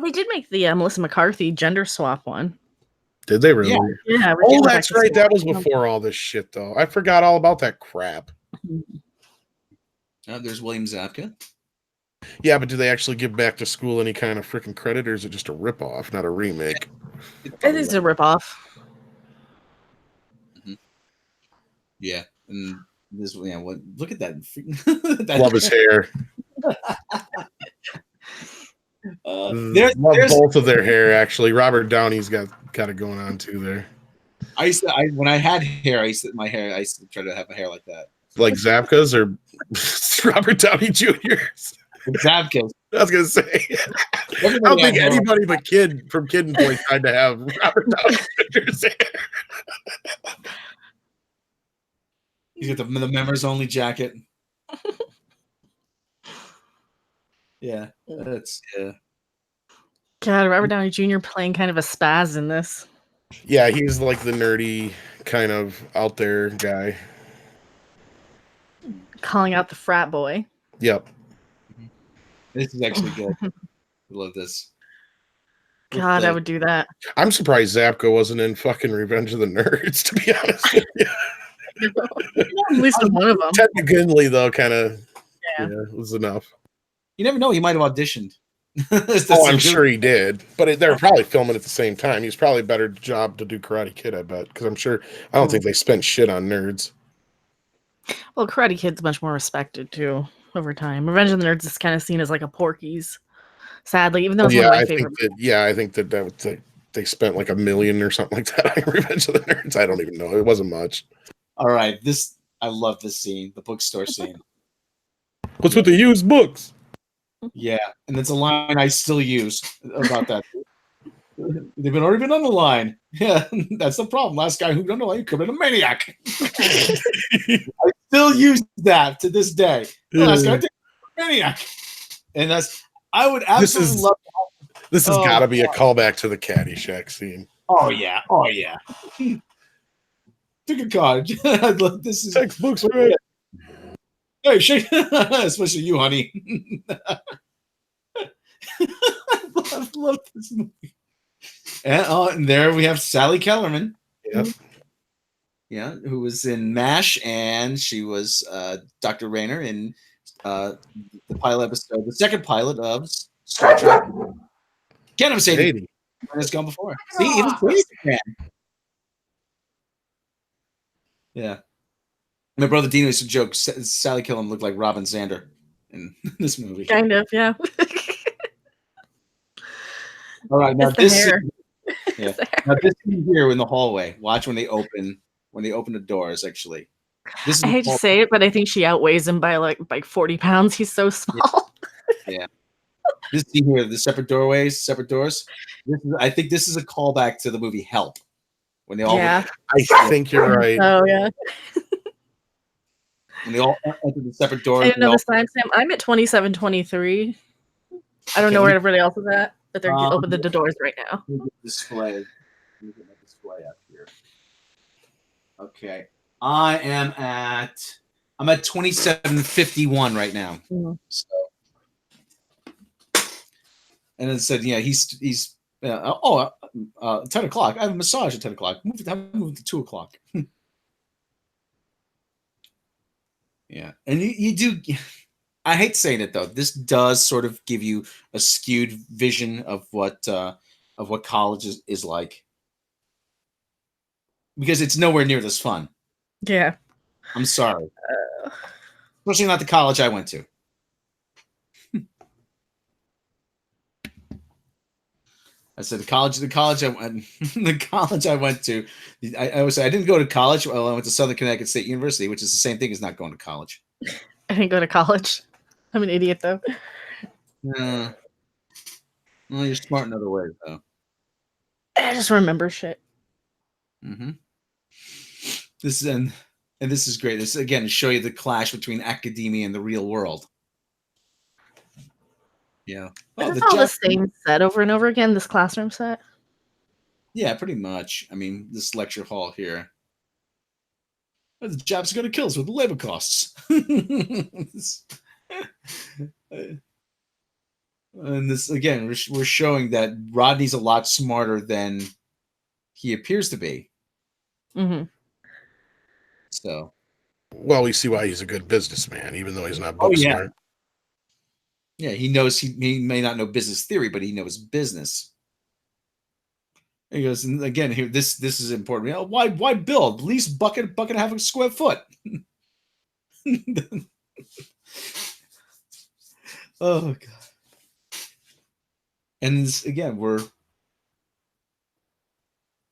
They did make the Melissa McCarthy gender swap one. Did they really? Yeah. Oh, that's right. That was before all this shit, though. I forgot all about that crap. There's William Zabka. Yeah, but do they actually give Back to School any kind of freaking credit, or is it just a ripoff, not a remake? I think it's a ripoff. Mm-hmm. Yeah, and this, look at that. Love his hair. There's both of their hair, actually. Robert Downey's got it going on too there. When I had hair, I used to try to have a hair like that. Like Zabka's or Robert Downey Jr.'s? Zabka's. I was gonna say. I don't think anybody but Kid from Kid and Boy tried to have Robert Downey Jr.'s hair. He's got the members only jacket. Yeah, that's God, Robert Downey Jr. playing kind of a spaz in this. Yeah, he's like the nerdy kind of out there guy. Calling out the frat boy. Yep. This is actually good. I love this. God, I would do that. I'm surprised Zabka wasn't in fucking Revenge of the Nerds, to be honest with you. At least in one of them. Ted McGinley, though, kind of was enough. You never know. He might have auditioned. I'm sure he did. But they were probably filming at the same time. He's probably a better job to do Karate Kid, I bet. Because I don't think they spent shit on nerds. Well, Karate Kid's much more respected, too, over time. Revenge of the Nerds is kind of seen as like a Porky's. Sadly, even though it's one of my favorite. I think that they spent like $1 million or something like that on Revenge of the Nerds. I don't even know. It wasn't much. All right. I love this scene, the bookstore scene. What's with the used books? Yeah, and it's a line I still use about that. They've already been on the line. Yeah, that's the problem. Last guy who don't know why you could have been a maniac. I still use that to this day. The last guy, maniac, and I would absolutely love. This has got to be a callback to the Caddyshack scene. Oh yeah. Took a card. This is textbooks, right? Hey, shake, especially you, honey. I love this movie. And there we have Sally Kellerman. Yep. Yeah, who was in MASH, and she was Dr. Rayner in the pilot episode, the second pilot of Star Trek. Can't have said it. It's gone before. See, even Crazy can. Yeah. My brother Dino used to joke Sally Kellerman looked like Robin Zander in this movie. Kind of, yeah. All right, now this scene here in the hallway. Watch when they open the doors. Actually, I hate to say it, but I think she outweighs him by like 40 pounds. He's so small. Yeah. This scene here, the separate doorways, separate doors. I think this is a callback to the movie Help. When they all, I think you're right. Oh yeah. When they all enter the separate doors. I didn't know this time, Sam. I'm at 27:23. I don't know where everybody else is at, but they're opening the doors right now. Display. Display up here. Okay. I'm at 2751 right now. Mhm. So, and it said, yeah, he's 10 o'clock. I have a massage at 10 o'clock. Move it to 2 o'clock. Yeah. And you do, I hate saying it though. This does sort of give you a skewed vision of what college is like, because it's nowhere near this fun. Yeah. I'm sorry. Especially not the college I went to. I said the college I went the college I went to. I always say I didn't go to college. Well, I went to Southern Connecticut State University, which is the same thing as not going to college. I didn't go to college. I'm an idiot though. Well, you're smart in other ways, though. I just remember shit. Mm-hmm. This and this is great. This again to show you the clash between academia and the real world. Yeah. Is this all the same set over and over again? This classroom set? Yeah, pretty much. I mean, this lecture hall here. The jobs are going to kill us with the labor costs. And this again, we're showing that Rodney's a lot smarter than he appears to be. Mm-hmm. So, well, we see why he's a good businessman, even though he's not book smart. Yeah, he knows he may not know business theory, but he knows business. He goes, and again, here this is important. You know, why build? At least bucket and a half a square foot. Oh god. And this, again,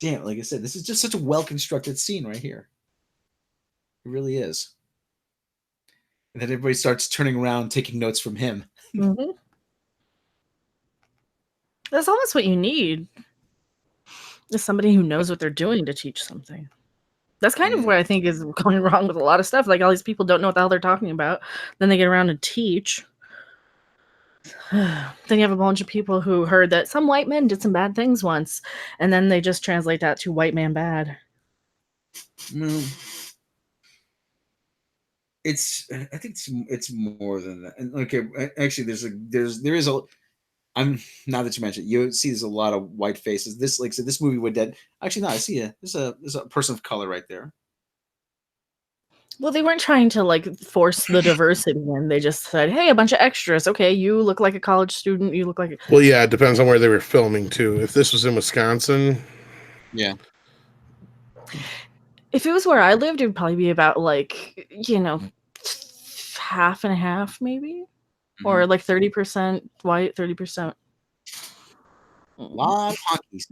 damn, like I said, this is just such a well-constructed scene right here. It really is. And then everybody starts turning around, taking notes from him. Mm-hmm. That's almost what you need. Is somebody who knows what they're doing to teach something. That's kind of what I think is going wrong with a lot of stuff. Like all these people don't know what the hell they're talking about. Then they get around and teach. Then you have a bunch of people who heard that some white men did some bad things once, and then they just translate that to white man bad. No. I think it's more than that. And okay, actually, there is a. I'm now that you mentioned it, you see there's a lot of white faces. This, like I said, this movie would dead. Actually, no, I see there's a person of color right there. Well, they weren't trying to like force the diversity in. They just said, "Hey, a bunch of extras. Okay, you look like a college student. You look like." Well, yeah, it depends on where they were filming too. If this was in Wisconsin, yeah. If it was where I lived, it would probably be about like half and a half, maybe, or like 30% white, 30%. A lot of honkies.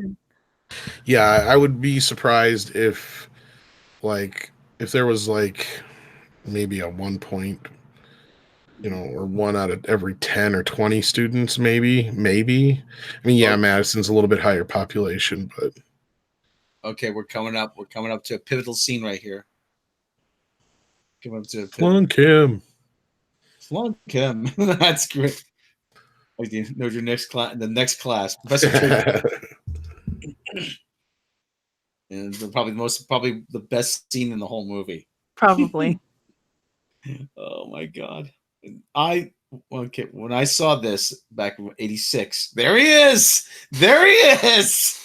Yeah, I would be surprised if there was like maybe a 1 point, or 1 out of every 10 or 20 students, maybe. I mean, yeah, Madison's a little bit higher population, but okay, we're coming up to a pivotal scene right here. Coming up to a Flunk Kim. That's great. Like you know your next class, the next class, Professor. And probably the best scene in the whole movie. Probably. Oh my god! When I saw this back in '86, there he is. There he is.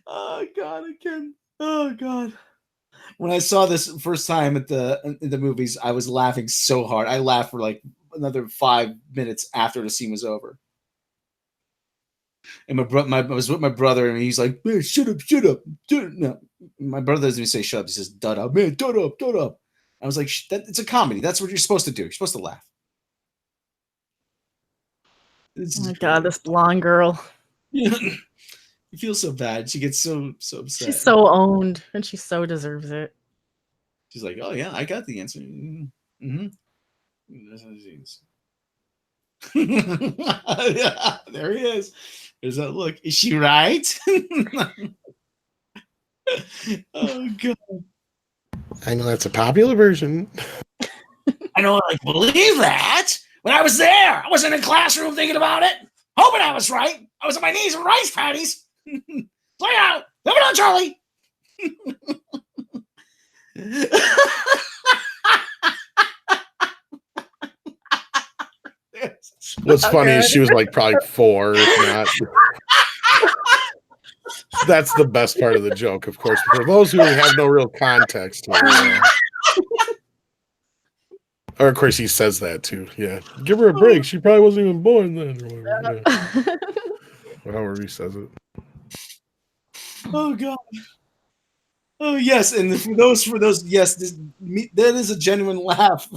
Oh god, again. Oh god. When I saw this first time in the movies, I was laughing so hard. I laughed for like another 5 minutes after the scene was over. And I was with my brother, and he's like, "Man, shut up. No, my brother doesn't even say shut up. He says, "Dud up, man, dud up." I was like, "It's a comedy. That's what you're supposed to do. You're supposed to laugh." Oh my god, this blonde girl. You feel so bad. She gets so upset. She's so owned, and she so deserves it. She's like, "Oh yeah, I got the answer." Mm-hmm. Yeah, there he is. There's that look. Is she right? Oh god! I know that's a popular version. I don't believe that. When I was there, I wasn't in a classroom thinking about it. Hoping I was right. I was on my knees with rice patties. Slow down. Moving on, Charlie. What's funny is good. she was like probably 4, if not. That's the best part of the joke, of course. For those who have no real context to it, or of course he says that too. Yeah, give her a break. She probably wasn't even born then, or whatever. Yeah. However he says it. Oh God. Oh yes, and for those, yes, that is a genuine laugh.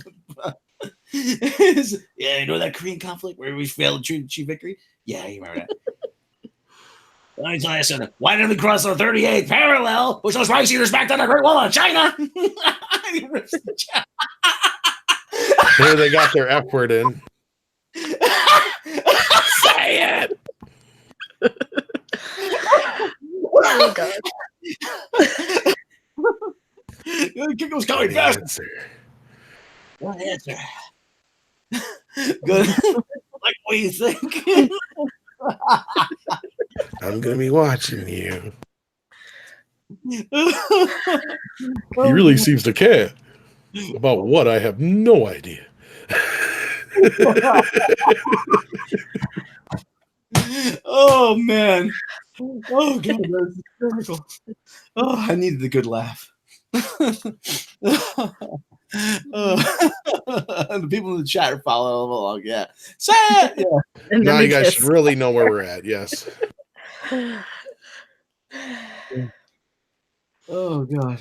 Yeah, you know that Korean conflict where we failed to achieve victory? Yeah, you remember that. Let me tell you something. Why didn't we cross the 38th parallel, which those rice eaters back down the Great Wall of China? He rips the chat. There they got their F word in. Say it. Oh God. Kick was coming Good fast. answer. Good answer. Good. Like what do you think? I'm gonna be watching you. Oh, He really seems to care. About what? I have no idea. oh man. Oh God, that's hysterical. Oh, I needed a good laugh. The people in the chat are following along. Yeah, say it. Yeah. And Now then you the guys kiss. should really know where we're at. Yes. Oh God.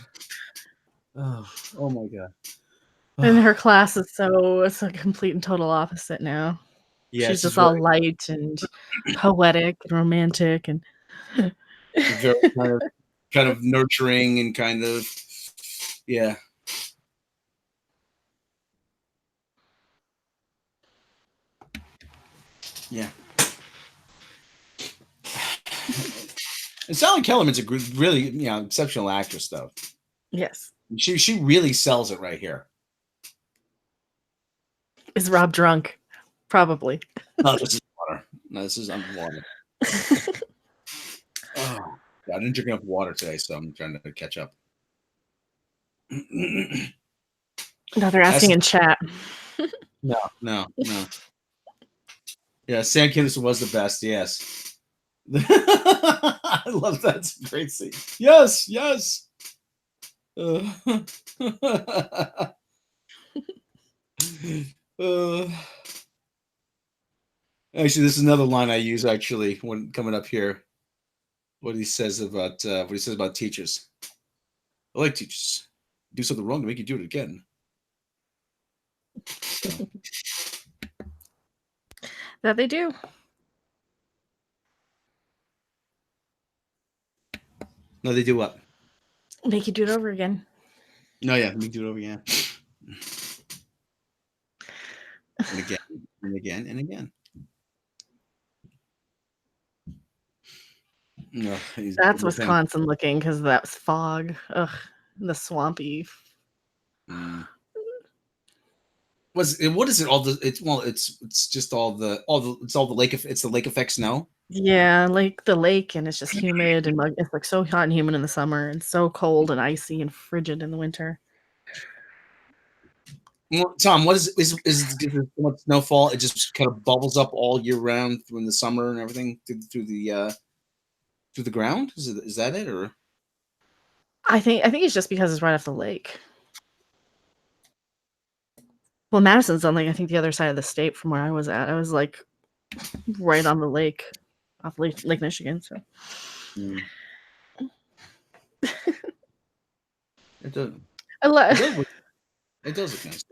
Oh my God. And her class is it's a complete and total opposite now. Yeah, She's just all light and poetic and romantic and very kind of nurturing and kind of yeah. Yeah. And Sally Kellerman's a really, exceptional actress, though. yes. She really sells it right here. Is Rob drunk? Probably. No, this is water. No, this is water. Oh, God, I didn't drink enough water today, so I'm trying to catch up. No, they're asking in chat. No. Yeah, Sam Kinison was the best. Yes. I love that. It's a great scene. Yes. Actually, this is another line I use actually when coming up here. What he says about teachers. I like teachers. Do something wrong to make you do it again. That they do. No, they do what? Make you do it over again. No, yeah, let me do it over again. And again, and again, and again. No, That's Wisconsin looking because that's fog. Ugh, the swampy. What is it? It's just all the lake. It's the lake effect snow. Yeah, like the lake, and it's just humid and it's like so hot and humid in the summer, and so cold and icy and frigid in the winter. Well, Tom, what is so much snowfall? It just kind of bubbles up all year round through in the summer and everything through the ground. Is that it or? I think it's just because it's right off the lake. Well, Madison's on I think the other side of the state from where I was at. I was like right on the lake, off Lake Michigan. So It does. It does look nice.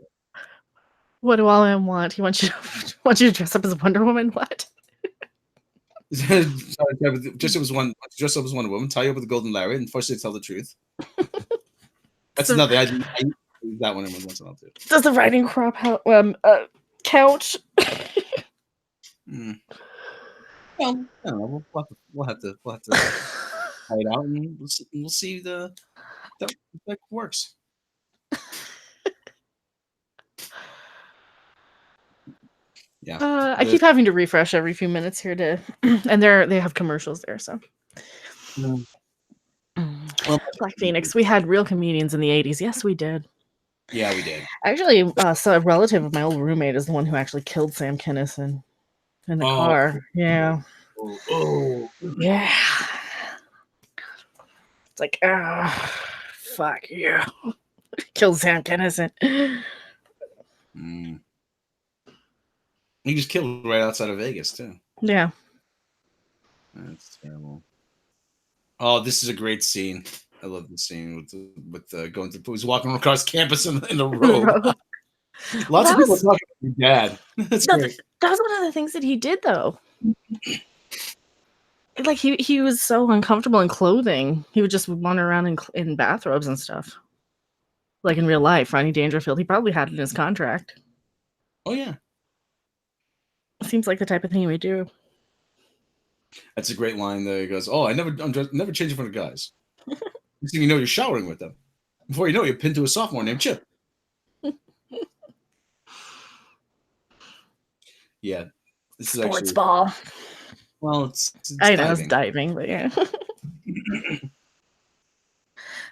What do Alan want? He wants you to dress up as Wonder Woman. What? Dress up as Wonder Woman. Tie you up with a golden lariat and force you to tell the truth. That's another. I use that one every once in a while too. Does the riding crop couch? Well, I don't know. We'll have to try it out, and we'll see that works. Yeah. I keep having to refresh every few minutes here to, and they have commercials there. So, Mm. Well, Black Phoenix, we had real comedians in the '80s. Yes, we did. yeah, we did. Actually, so a relative of my old roommate is the one who actually killed Sam Kinison in the Oh. car. Yeah, Oh. yeah. It's like, fuck you. Killed Sam Kinison. Mm. He was killed right outside of Vegas too. Yeah. That's terrible. Oh, this is a great scene. I love the scene with the going to he's walking across campus in the robe. Lots of people are talking about your dad. That's great. That was one of the things that he did, though. Like he was so uncomfortable in clothing. He would just wander around in bathrobes and stuff. Like in real life, Rodney Dangerfield, he probably had it in his contract. Oh yeah, Seems like the type of thing he would do. that's a great line. There he goes, "Oh, never change in front of guys." Next thing you know, you're showering with them. Before you know it, you're pinned to a sophomore named Chip. Yeah, this is Sports actually ball. well, it's I know diving. it's diving, but yeah.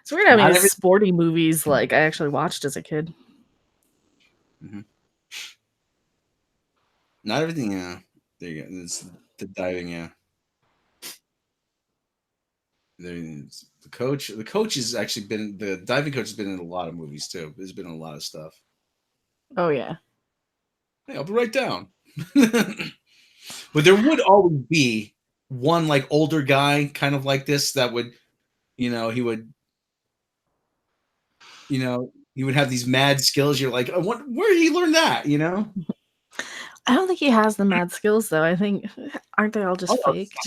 It's weird how many sporty movies like I actually watched as a kid. Mm-hmm. Not everything. Yeah, there you go. It's the diving. Yeah. There's the coach. The coach has actually been the diving coach has been in a lot of movies too. There's been a lot of stuff. Oh yeah. Hey, I'll be right down. But there would always be one like older guy, kind of like this, that would, he would, he would have these mad skills. You're like, where did he learn that? I don't think he has the mad skills though. I think aren't they all just faked?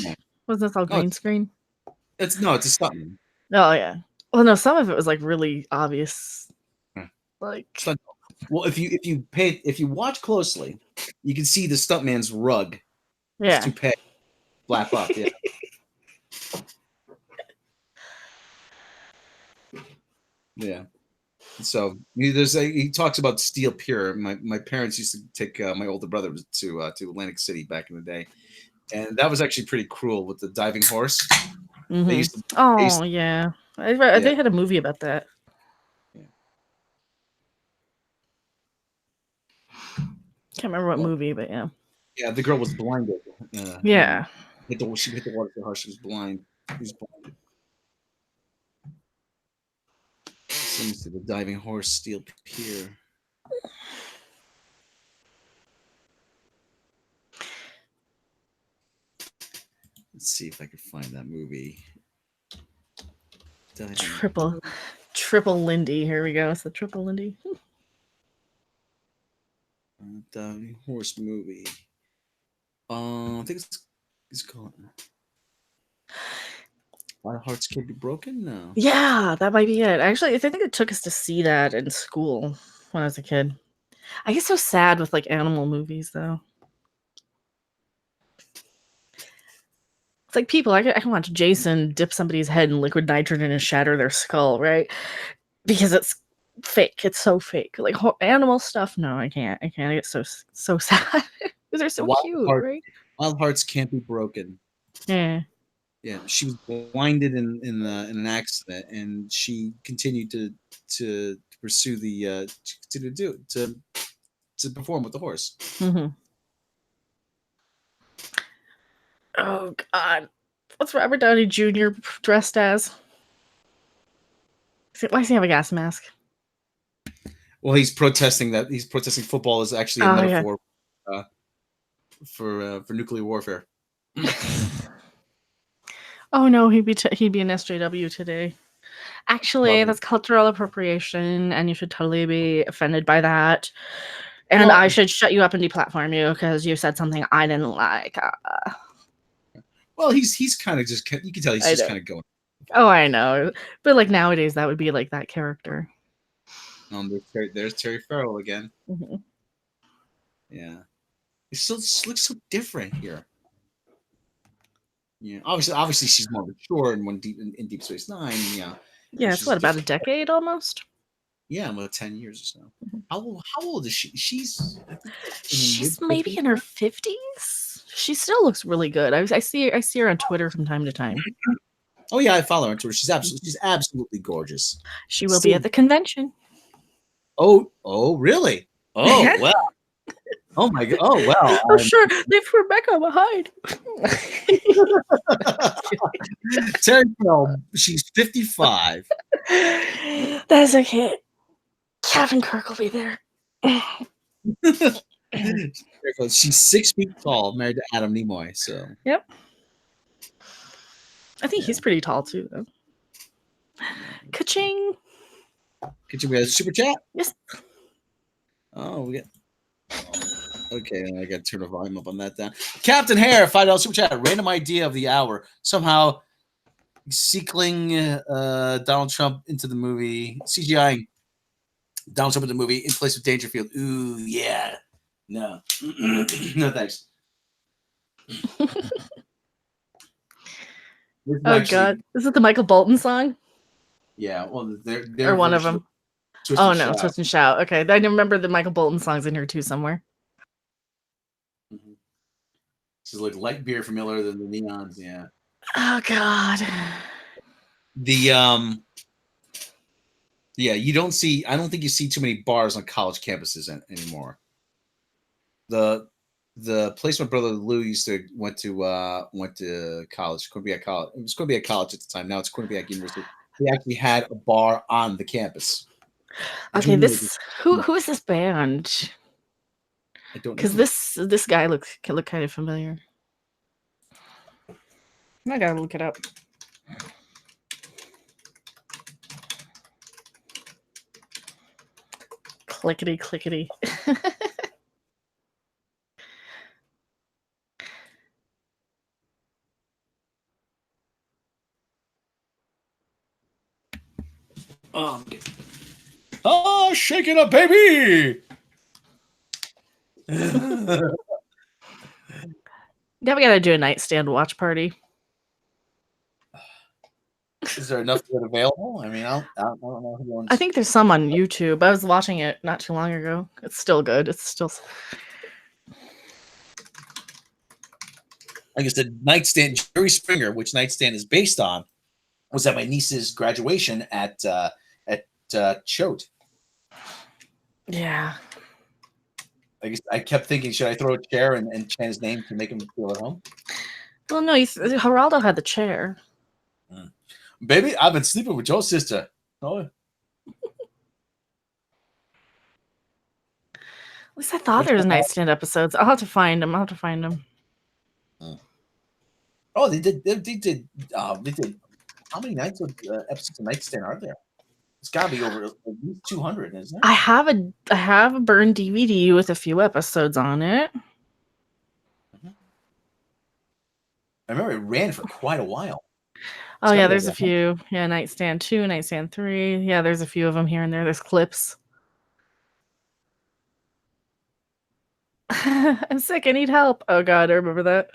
Was this all green screen? It's a stuntman. Oh yeah. Well, no, some of it was like really obvious. Like, well, if you watch closely, you can see the stuntman's rug. Yeah. Toupee flap up. Yeah. Yeah. So he talks about Steel Pier. My parents used to take my older brother to Atlantic City back in the day, and that was actually pretty cruel with the diving horse. Mm-hmm. Yeah. They had a movie about that. Yeah. Can't remember what movie, but yeah. Yeah, the girl was blinded. Yeah. She hit the water so hard she was blind. She was blinded. Seems to the diving horse Steel Pier. Let's see if I can find that movie. Triple Lindy. Here we go. It's the Triple Lindy. Diving horse movie. I think it's called Why Hearts Can't Be Broken. No. Yeah, that might be it. Actually, I think it took us to see that in school when I was a kid. I get so sad with like animal movies, though. It's like people. I can watch Jason dip somebody's head in liquid nitrogen and shatter their skull, right? Because it's fake. It's so fake. Like animal stuff. No, I can't. I get so sad because they're so cute, right? Wild Hearts Can't Be Broken. Yeah. Yeah, she was blinded in an accident, and she continued to pursue to perform with the horse. Mm-hmm. Oh God, what's Robert Downey Jr. dressed as? Why does he have a gas mask? Well, he's protesting football is actually a metaphor for nuclear warfare. Oh no, he'd be an SJW today. Actually, that's cultural appropriation, and you should totally be offended by that. And I should shut you up and deplatform you because you said something I didn't like. Well, he's kind of just, you can tell he's just kind of going. Oh, I know, but like nowadays, that would be like that character. There's Terry Farrell again. Mm-hmm. Yeah, it still looks so different here. Yeah, obviously she's more mature in Deep Space Nine. Yeah. Yeah, it's about a decade almost. Yeah, about 10 years or so. Mm-hmm. How old is she? She's maybe in her 50s. She still looks really good. I see her on Twitter from time to time. Oh yeah, I follow her on Twitter. She's absolutely gorgeous. She will be at the convention. Oh, really? Oh, well. Oh my god. Oh well. Oh sure, leave Rebecca behind. Terry Bell, she's 55. That's okay. Captain Kirk will be there. She's 6 feet tall, married to Adam Nimoy. So yep. I think he's pretty tall too, though. Ka-ching! Could you get a super chat? Yes. Oh, we got. Okay, I got to turn the volume up on that down. Captain Hare, $5 super chat. Random idea of the hour. Somehow, sequeling Donald Trump into the movie, CGI Donald Trump in the movie in place of Dangerfield. Ooh, yeah. No, no thanks. Oh God, is it the Michael Bolton song? Yeah, well, they're or one of them. Twist oh and no, Shout. Twist and Shout. Okay, I remember the Michael Bolton songs in here too somewhere. Mm-hmm. This is like light beer for Miller than the neons. Yeah. Oh God. Yeah, you don't see. I don't think you see too many bars on college campuses anymore. The place my brother Lou went to college, Quinnipiac College. It was Quinnipiac College at the time. Now it's Quinnipiac University. They actually had a bar on the campus. Okay, who is this band? I don't know. Because this guy can look kind of familiar. I gotta look it up. Clickety clickety. Oh, shake it up, baby! Now we gotta do a nightstand watch party. Is there enough of it available? I mean, I don't know who wants. I think there's some on YouTube. I was watching it not too long ago. It's still good. It's still. Like I said, nightstand. Jerry Springer, which nightstand is based on, was at my niece's graduation at Choate. Yeah. I guess I kept thinking, should I throw a chair and chant his name to make him feel at home? Well, no, Geraldo had the chair. Baby, I've been sleeping with your sister. Oh. At least I thought there was nightstand episodes. I'll have to find them. Oh, they did. How many episodes of Nightstand are there? It's got to be over at least 200, isn't it? I have a burned DVD with a few episodes on it. I remember it ran for quite a while. Oh yeah, there's a few. Yeah, Nightstand 2, Nightstand 3. Yeah, there's a few of them here and there. There's clips. I'm sick. I need help. Oh God, I remember that.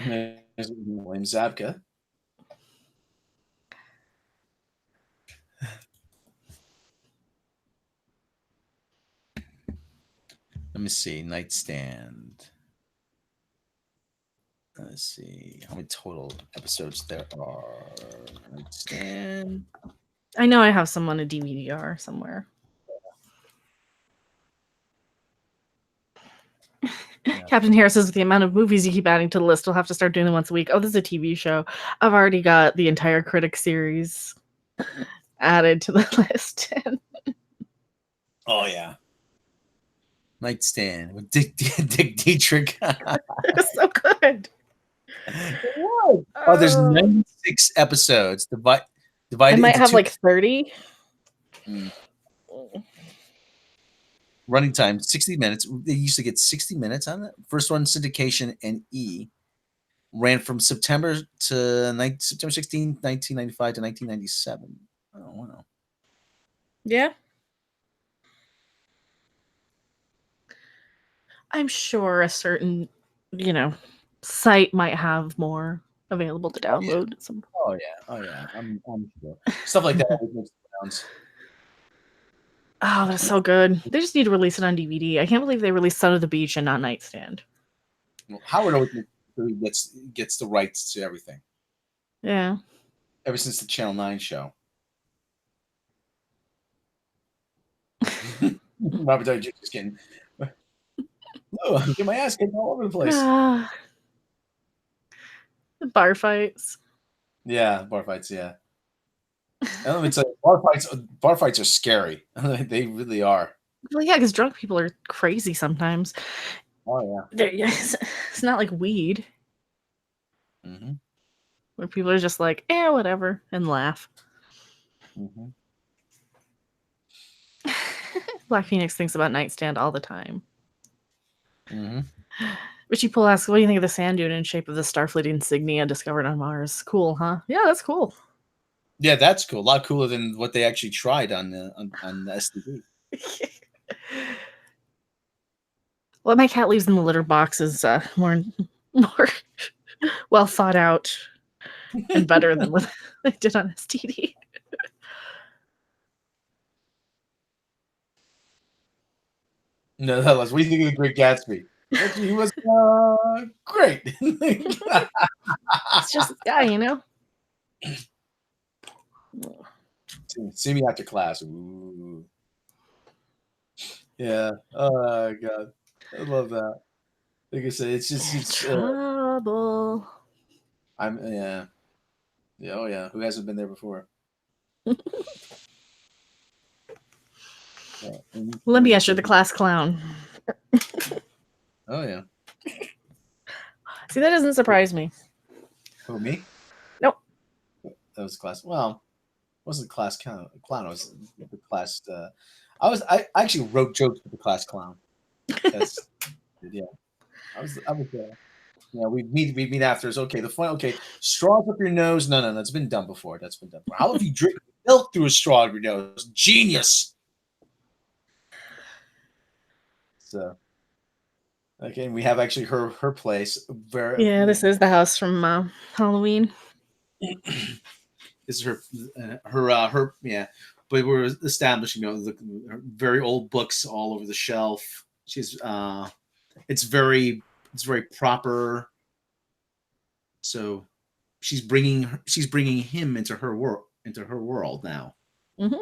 There's William Zabka. Let me see. Nightstand. Let's see how many total episodes there are. Nightstand. I know I have some on a DVD-R somewhere. Yeah. Captain Harris says, with the amount of movies you keep adding to the list, we'll have to start doing them once a week. Oh, this is a TV show. I've already got the entire Critic series added to the list. Oh, yeah. Nightstand with Dick Dietrich. It's so good. Oh, there's 96 episodes. Divided. I might have like 30. Running time 60 minutes. They used to get 60 minutes on it. First one, syndication and E, ran from September 16, 1995 to 1997. Oh wow. Yeah. I'm sure a certain, site might have more available to download. Oh yeah. I'm sure. Stuff like that makes sounds. Oh, that's so good. They just need to release it on DVD. I can't believe they released Son of the Beach and not Nightstand. Well, Howard always gets the rights to everything Yeah. ever since the Channel 9 show. Robert Downey Jr. is getting. Oh, I'm getting my ass kicked all over the place. The bar fights. Yeah, bar fights. Yeah, and let me tell you, bar fights are scary. They really are. Well, yeah, because drunk people are crazy sometimes. Oh yeah. It's not like weed, Mm-hmm. where people are just like, whatever, and laugh. Mm-hmm. Black Phoenix thinks about Nightstand all the time. Mm-hmm. Richie Poole asks, what do you think of the sand dune in shape of the Starfleet insignia discovered on Mars? Cool, huh? Yeah, that's cool. Yeah, that's cool. A lot cooler than what they actually tried on the STV. What my cat leaves in the litter box is more well thought out and better than what they did on STD. No, that was. What do you think of the Great Gatsby? Actually, he was great. It's just this guy, you know? See me after class. Ooh. Yeah. Oh God, I love that. Like I said, it's Trouble. yeah. Oh yeah. Who hasn't been there before? Yeah. Limby Escher, the class clown. Oh yeah. See, that doesn't surprise me. Who, me? Nope. That was class. Well, it wasn't class clown. Clown. I was the class. I actually wrote jokes with the class clown. That's yeah. I was. Yeah, we'd meet after. It's okay. The fun. Okay, straws up your nose. No. That's been done before. That's been done before. How if you drink milk through a straw up your nose? Genius. So, okay, and we have actually her place. Yeah, this is the house from Halloween. This is her yeah. But we're establishing, the very old books all over the shelf. She's it's very proper. So she's bringing him into her world now. Mm-hmm.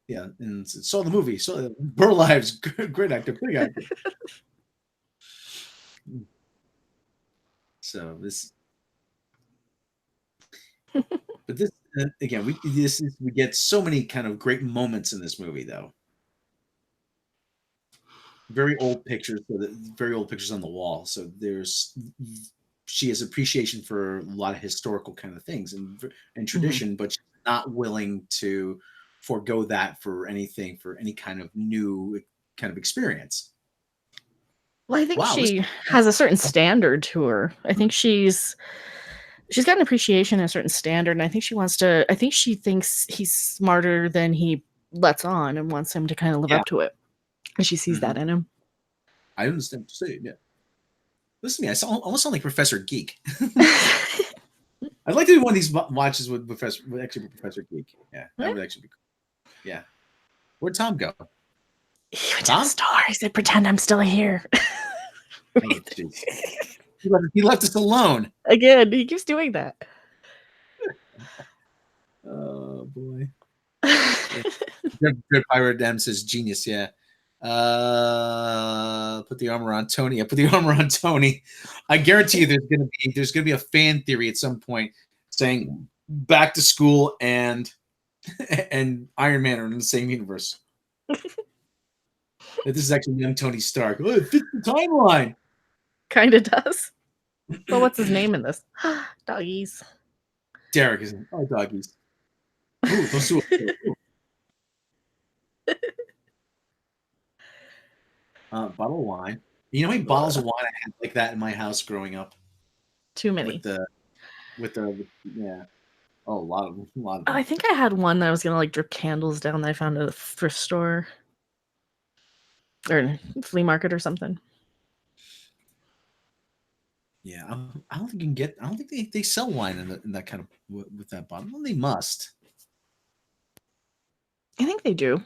Yeah, and saw the movie. So Burl Ives, great actor, big actor. So this, but this again, we get so many kind of great moments in this movie, though. Very old pictures, very old pictures on the wall. So she has appreciation for a lot of historical kind of things and tradition, but she's not willing to forego that for any kind of new kind of experience. Well, I think she has a certain standard to her. I think she's got an appreciation and a certain standard, and I think she thinks he's smarter than he lets on and wants him to kind of live up to it. And she sees that in him. I understand what you're saying, yeah. Listen to me, I almost sound like Professor Geek. I'd like to do one of these watches with Professor Geek. Yeah, that would actually be cool. Yeah. Where'd Tom go? He went to the store. He said, pretend I'm still here. Oh, he left us alone. Again, he keeps doing that. Oh, boy. Good Pirate Dem says genius, yeah. Put the armor on Tony. I put the armor on Tony. I guarantee you there's gonna be a fan theory at some point saying Back to School and Iron Man are in the same universe. This is actually young Tony Stark. Oh, it fits the timeline. Kind of does. Well, what's his name in this? Doggies. Derek is in. Oh, doggies. Ooh, those two. Bottle of wine. You know how many bottles of wine I had like that in my house growing up? Too many. With the yeah. Oh, a lot of them. I think I had one that I was gonna like drip candles down that I found at a thrift store or flea market or something. Yeah, I don't think you can get. I don't think they sell wine in that kind of with that bottle. Well, they must. I think they do.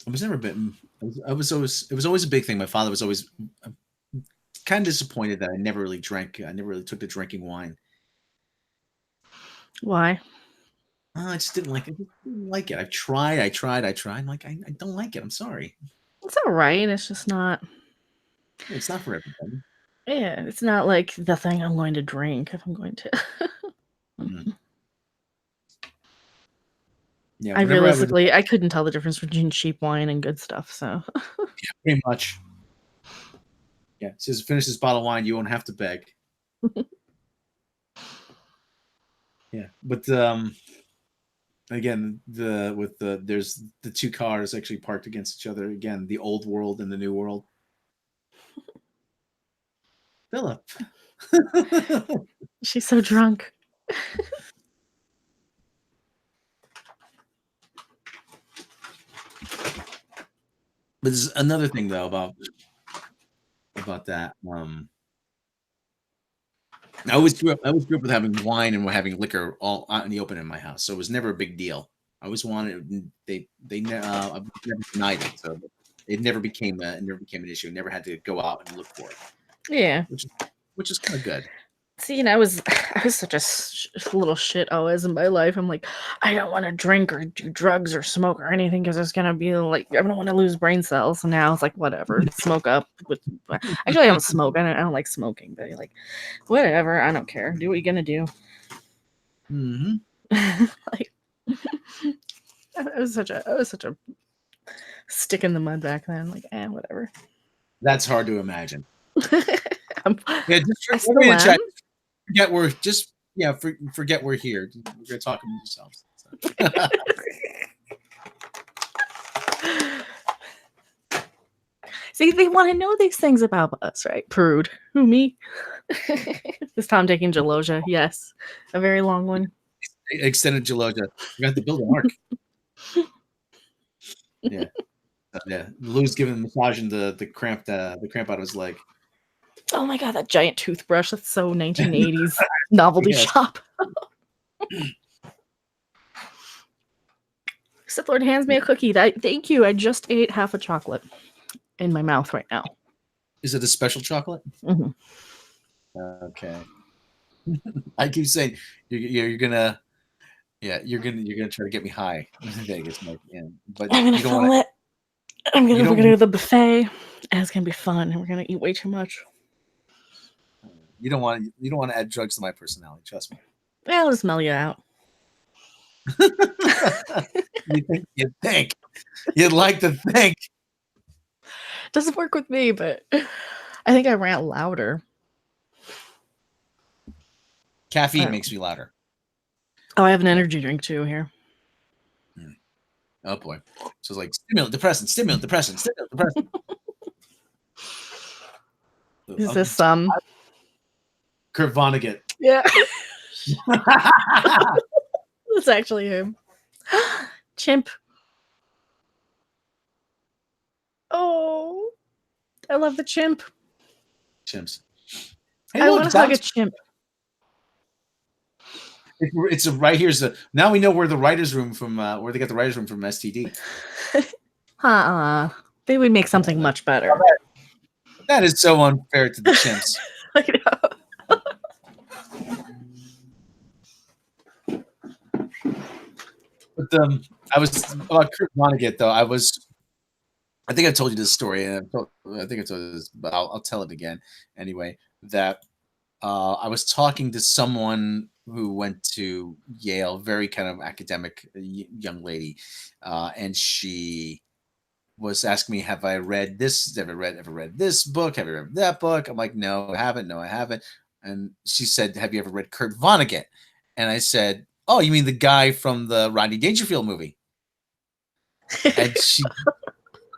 I was never bitten. I was always. It was always a big thing. My father was always kind of disappointed that I never really drank. I never really took to drinking wine. Why? I just didn't like it. I just didn't like it. I tried. I'm like, I don't like it. I'm sorry. It's all right. It's just not. It's not for everybody. Yeah, it's not like the thing I'm going to drink if I'm going to. Mm. Yeah, I whenever realistically, I couldn't tell the difference between cheap wine and good stuff. So pretty much. Yeah, it says finish this bottle of wine. You won't have to beg. Yeah, but again, there's the two cars actually parked against each other. Again, the old world and the new world. Philip. she's so drunk. But there's another thing though about that. I always grew up with having wine and having liquor all out in the open in my house, so it was never a big deal. I always wanted I've never denied it, so it never became an issue. Never had to go out and look for it, Yeah. which is kind of good. See, and I was such a little shit always in my life. I'm like, I don't want to drink or do drugs or smoke or anything because it's gonna be like I don't want to lose brain cells. And now it's like whatever, smoke up. Actually, I don't smoke. I don't like smoking, but like whatever. I don't care. Do what you're gonna do. Mm-hmm. Like, I was such a stick in the mud back then. Like, whatever. That's hard to imagine. Yeah, just forget we're here. We're gonna talk among yourselves. See, they want to know these things about us, right? Prude. Who, me? This time taking Gelosia. Yes. A very long one. Extended Gelosia. You got to build an arc. Yeah. Yeah. Lou's giving massaging the cramp out of his leg. Oh my god, that giant toothbrush. That's so 1980s novelty shop. Sith Lord hands me a cookie. Thank you. I just ate half a chocolate in my mouth right now. Is it a special chocolate? Mm-hmm. Okay. I keep saying you're gonna try to get me high in Vegas, Mike. Yeah, but I'm gonna film it. We're gonna go to the buffet, and it's gonna be fun. And we're gonna eat way too much. You don't want to add drugs to my personality. Trust me. I'll just smell you out. You'd think. You'd like to think. Doesn't work with me, but I think I rant louder. Caffeine makes me louder. Oh, I have an energy drink too here. Oh boy. So it's like stimulant, depressant. Is this Kurt Vonnegut? Yeah. That's actually him. Chimp. Oh, I love the chimp. Chimps. Hey, I want to hug a chimp. It's right here's now we know where the writers' room from where they got the writers' room from STD. They would make something much better. That is so unfair to the chimps. I know. But I was about Kurt Vonnegut though. I think I told you this story, and I think I told you this, but I'll tell it again anyway. That I was talking to someone who went to Yale, very kind of academic young lady, and she was asking me, "Have I read this? Ever read this book? Have you read that book?" I'm like, "No, I haven't. No, I haven't." And she said, "Have you ever read Kurt Vonnegut?" And I said, "Oh, you mean the guy from the Rodney Dangerfield movie?" And she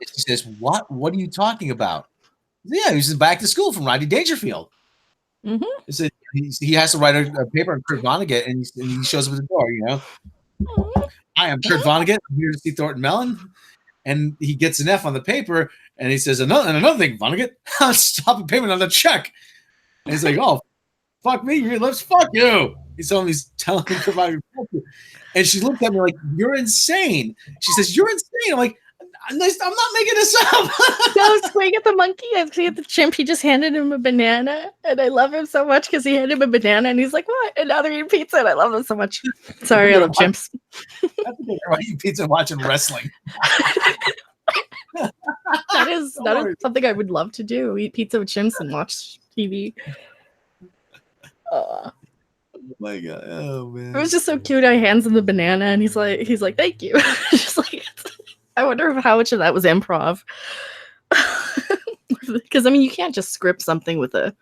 says, "What? What are you talking about?" Yeah, he was back to school from Rodney Dangerfield. Mm-hmm. He said he has to write a paper on Kurt Vonnegut, and he shows up at the door. You know, "Hi, I'm Kurt Vonnegut. I'm here to see Thornton Mellon." And he gets an F on the paper, and he says, another thing, Vonnegut, I'll stop a payment on the check. And he's like, "Oh, fuck me, your lips, fuck you." He's telling me providing report to. And she looked at me like, "You're insane." She says, "You're insane." I'm like, "I'm not making this up." I was swinging at the monkey. I was swinging at the chimp. He just handed him a banana, and I love him so much because he handed him a banana, and he's like, "What?" And now they're eating pizza, and I love them so much. Sorry, I love chimps. I think they're eating pizza and watching wrestling. That is something I would love to do. Eat pizza with chimps and watch TV. Oh my god! Oh man! It was just so cute. I hands him the banana, and he's like, "Thank you." Just like, I wonder how much of that was improv. Because I mean, you can't just script something with the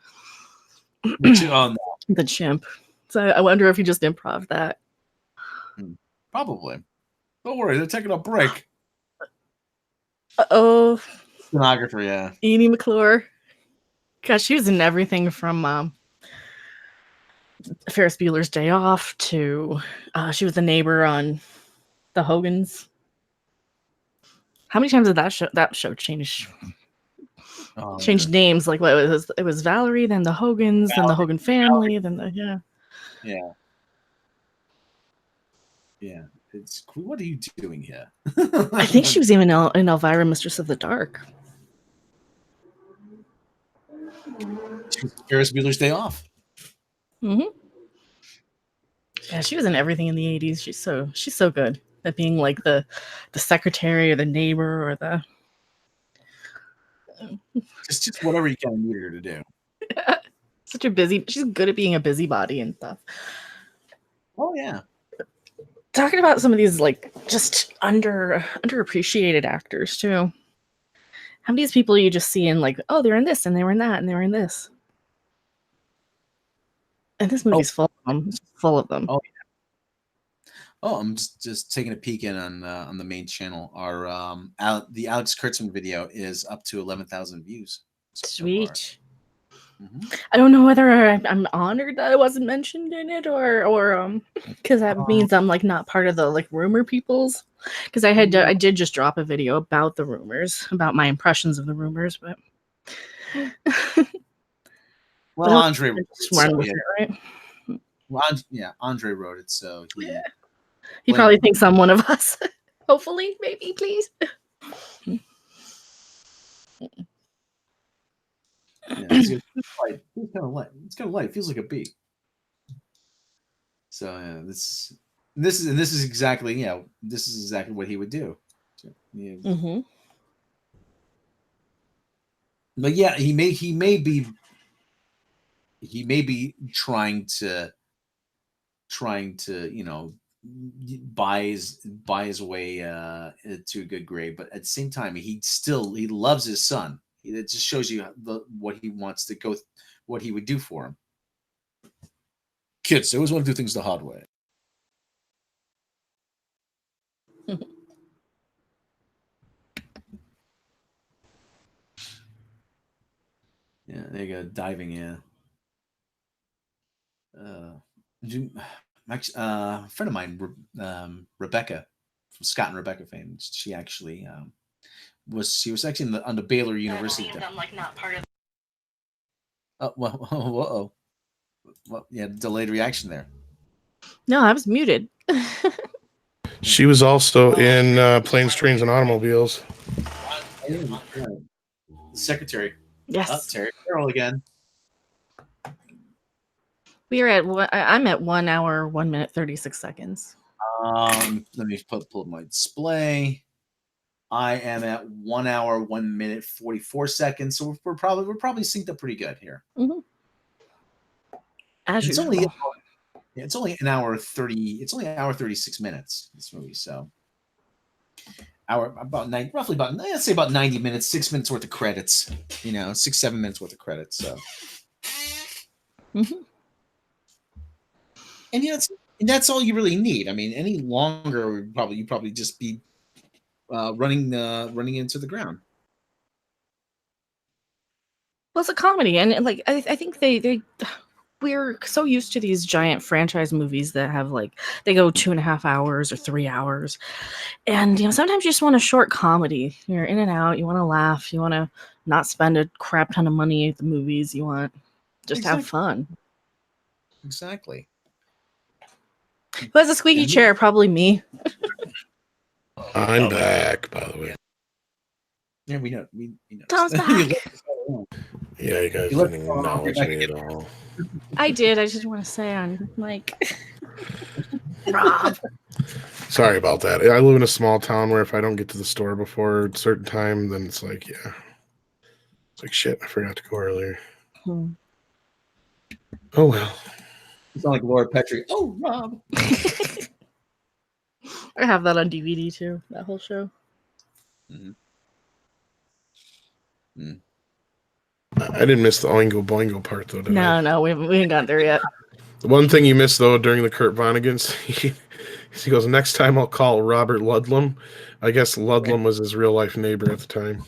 chimp. So I wonder if he just improv that. Probably. Don't worry, they're taking a break. Oh, stenographer, yeah. Edie McClure. Gosh, she was in everything from Ferris Bueller's Day Off to she was the neighbor on the Hogans. How many times did that show change names? Like what it was Valerie, then the Hogans, then the Hogan family, then the yeah. It's what are you doing here? I think she was even in Elvira, Mistress of the Dark. She was Ferris Bueller's Day Off. Mm-hmm. Yeah, she was in everything in the 80s. She's so good at being like the secretary or the neighbor or the just whatever you kind of need her to do. She's good at being a busybody and stuff. Oh yeah. Talking about some of these like just underappreciated actors too. How many of these people you just see in like, oh, they're in this and they were in that and they were in this. And this movie's full of them. It's full of them. Oh, yeah. Oh, I'm just taking a peek in on the main channel. Our the Alex Kurtzman video is up to 11,000 views. Sweet. I don't know whether I'm honored that I wasn't mentioned in it or because that means I'm like not part of the like rumor peoples. Because I did just drop a video about the rumors, about my impressions of the rumors, but well, Andre wrote it, right? Well, Andre wrote it, so he probably thinks I'm one of us. Hopefully, maybe, please. Yeah, it's kind of light. It's kind of light. It feels like a bee. So yeah, this is exactly what he would do. So, yeah. Mm-hmm. But yeah, he may be trying to buy his way to a good grade, but at the same time he loves his son. It just shows you what he wants to go, what he would do for him. Kids, they always want to do things the hard way. Yeah, there you go, diving. Yeah. A friend of mine, Rebecca from Scott and Rebecca fame. She actually was actually on the Baylor University. I'm like not part of. Oh well, whoa. Well, yeah, delayed reaction there. No, I was muted. She was also in Planes, Trains, and Automobiles. The secretary. Yes. Terry Carroll again. We are at I'm at 1 hour, 1 minute, 36 seconds. Let me pull up my display. I am at 1 hour, 1 minute, 44 seconds. So we're probably synced up pretty good here. Mm-hmm. It's only an hour 30. It's only an hour 36 minutes. This movie, so roughly about let's say about 90 minutes, 6 minutes worth of credits. 6-7 minutes worth of credits. So, mm-hmm. And that's all you really need. I mean, any longer you probably just be running into the ground. Well, it's a comedy, and like I think we're so used to these giant franchise movies that have like they go 2.5 hours or 3 hours, and sometimes you just want a short comedy. You're in and out. You want to laugh. You want to not spend a crap ton of money at the movies. You want just have fun. Exactly. Who has a squeaky chair? Probably me. I'm back, by the way. Yeah, we know. We know. Tom's back. Yeah, you guys You left didn't the phone off, acknowledge you're me back at all. I did. I just want to say I'm like Rob. Sorry about that. I live in a small town where if I don't get to the store before a certain time, then it's like, yeah. It's like, shit, I forgot to go earlier. Hmm. Oh, well. You sound like Laura Petrie. Oh, Rob. I have that on DVD too. That whole show. I didn't miss the Oingo Boingo part, though, did I? No, we haven't gotten there yet. The one thing you missed, though, during the Kurt Vonnegut scene, he goes, next time I'll call Robert Ludlum. I guess Ludlum was his real-life neighbor at the time.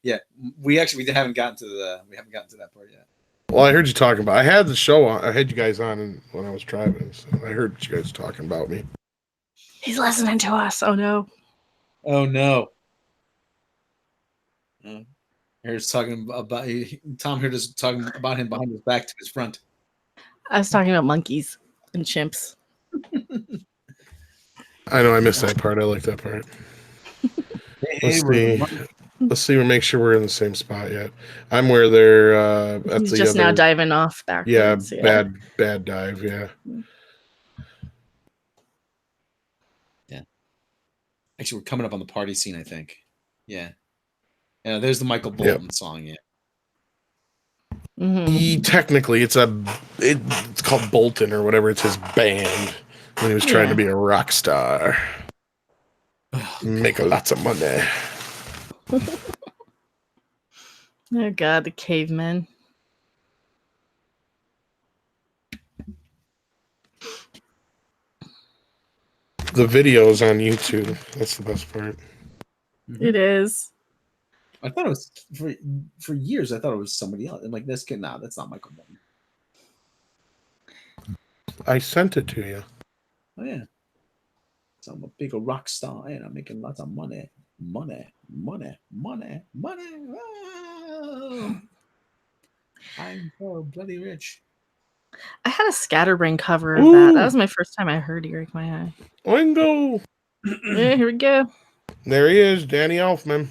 Yeah, we haven't gotten to that part yet. Well, I heard you talking about. I had the show on. I had you guys on when I was driving, so I heard you guys talking about me. He's listening to us. Oh no. Oh no. Here's talking about Tom here just talking about him behind his back to his front. I was talking about monkeys and chimps. I know I missed that part. I like that part. Let's see. Let's see. Make sure we're in the same spot yet. I'm where they're at He's the just other, now diving off backwards. Yeah, bad dive. Yeah. Yeah. Actually, we're coming up on the party scene. I think. Yeah. Yeah. There's the Michael Bolton song. Yeah. Technically, it's called Bolton or whatever. It's his band when he was trying to be a rock star, make lots of money. Oh god, the cavemen. The video's on YouTube. That's the best part. It is. I thought it was for years. I thought it was somebody else. I'm like, this kid, nah, that's not Michael Bolton. I sent it to you. Oh yeah. So I'm a big rock star and I'm making lots of money. Oh, I'm so bloody rich. I had a Scatterbrain cover of that. That was my first time I heard Eric My Eye. Oingo. Yeah, here we go. There he is, Danny Elfman.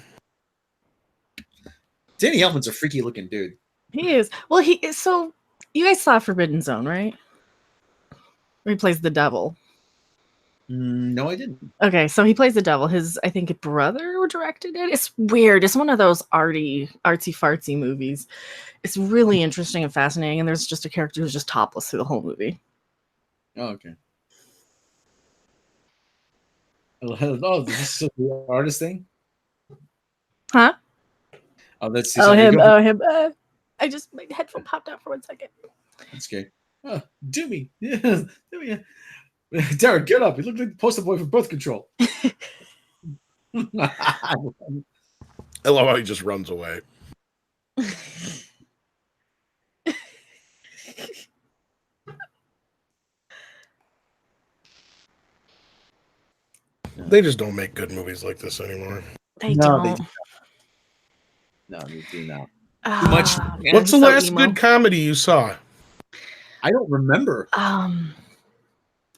Danny Elfman's a freaky looking dude. He is. Well, he is. So you guys saw Forbidden Zone, right? Where he plays the devil. No, I didn't. Okay, so he plays the devil. His, I think, brother directed it. It's weird. It's one of those artsy fartsy movies. It's really interesting and fascinating. And there's just a character who's just topless through the whole movie. Oh, okay. Oh, this is the artist thing? Huh? Oh, that's him. I just, my headphone popped out for 1 second. That's good. Oh, do me. Yeah, do me. Derek, get up. You look like the poster boy for birth control. I love how he just runs away. They just don't make good movies like this anymore. They don't. No, they do not. Too much. What's the last good comedy you saw? I don't remember.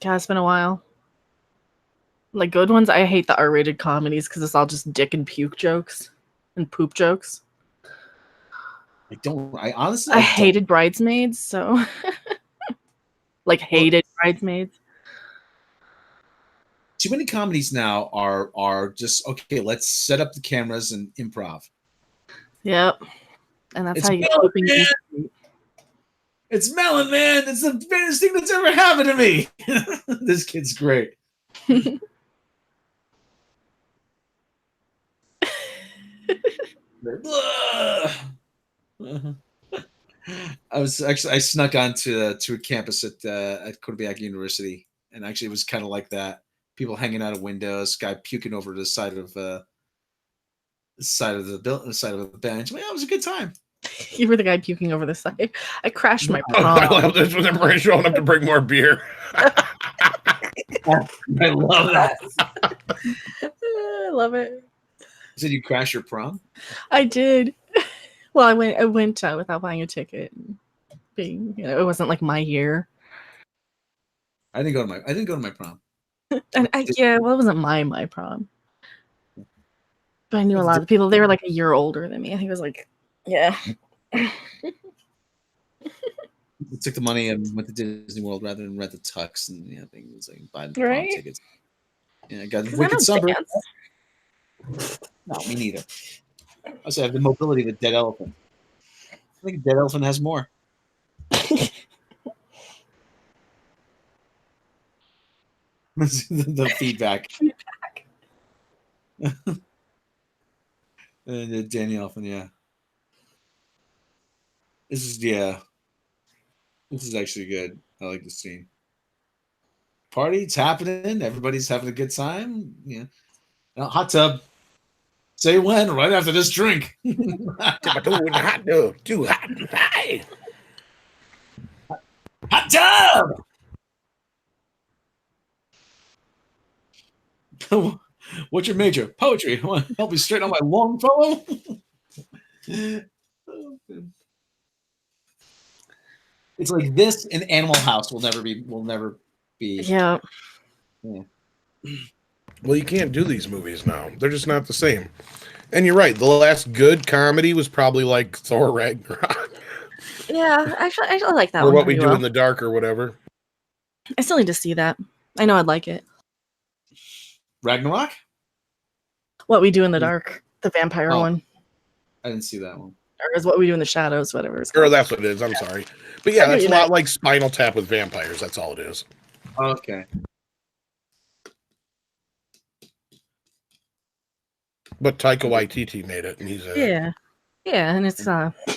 God, it's been a while. Like good ones, I hate the R-rated comedies because it's all just dick and puke jokes and poop jokes. I honestly hated Bridesmaids, so like hated Bridesmaids. Too many comedies now are just okay. Let's set up the cameras and improv. Yep, and that's how you get. It's Melon Man. It's the greatest thing that's ever happened to me. This kid's great. I snuck onto to a campus at Quinnipiac University, and actually it was kind of like that. People hanging out of windows, guy puking over the side of the bench. Man, it was a good time. You were the guy puking over the side. I crashed my prom. I love this when they're showing up to bring more beer. I love that. I love it. Did you crash your prom? I did. Well, I went without buying a ticket. Being, it wasn't like my year. I didn't go to my prom. And yeah, well, it wasn't my prom. But I knew a lot of people. They were like a year older than me. I think it was like, yeah. I took the money and went to Disney World rather than rent the tux, and I think it was like buy the prom Right? tickets. Yeah, I got 'Cause I Wicked don't Summer. dance. No, me neither. I also have the mobility of a dead elephant. I think a dead elephant has more. the feedback. And Danny Elfman, yeah. This is actually good. I like the scene. Party, it's happening. Everybody's having a good time. Yeah. Hot tub. Say when, right after this drink. Hot dog, too hot. Hi. Hot tub. What's your major? Poetry. Want to help me straighten out my Longfellow? It's like this in Animal House will never be. Yeah. Well, you can't do these movies now. They're just not the same. And you're right. The last good comedy was probably like Thor Ragnarok. Yeah, actually, I like that or one. What We pretty Do well. in the Dark or whatever. I still need to see that. I know I'd like it. Ragnarok? What We Do in the Dark, the vampire one. I didn't see that one. Or is What We Do in the Shadows, whatever it's Or called. that's what it is. I'm sorry. But yeah, that's a lot like Spinal Tap with vampires. That's all it is. Okay. But Taika Waititi made it, and he's yeah, and it's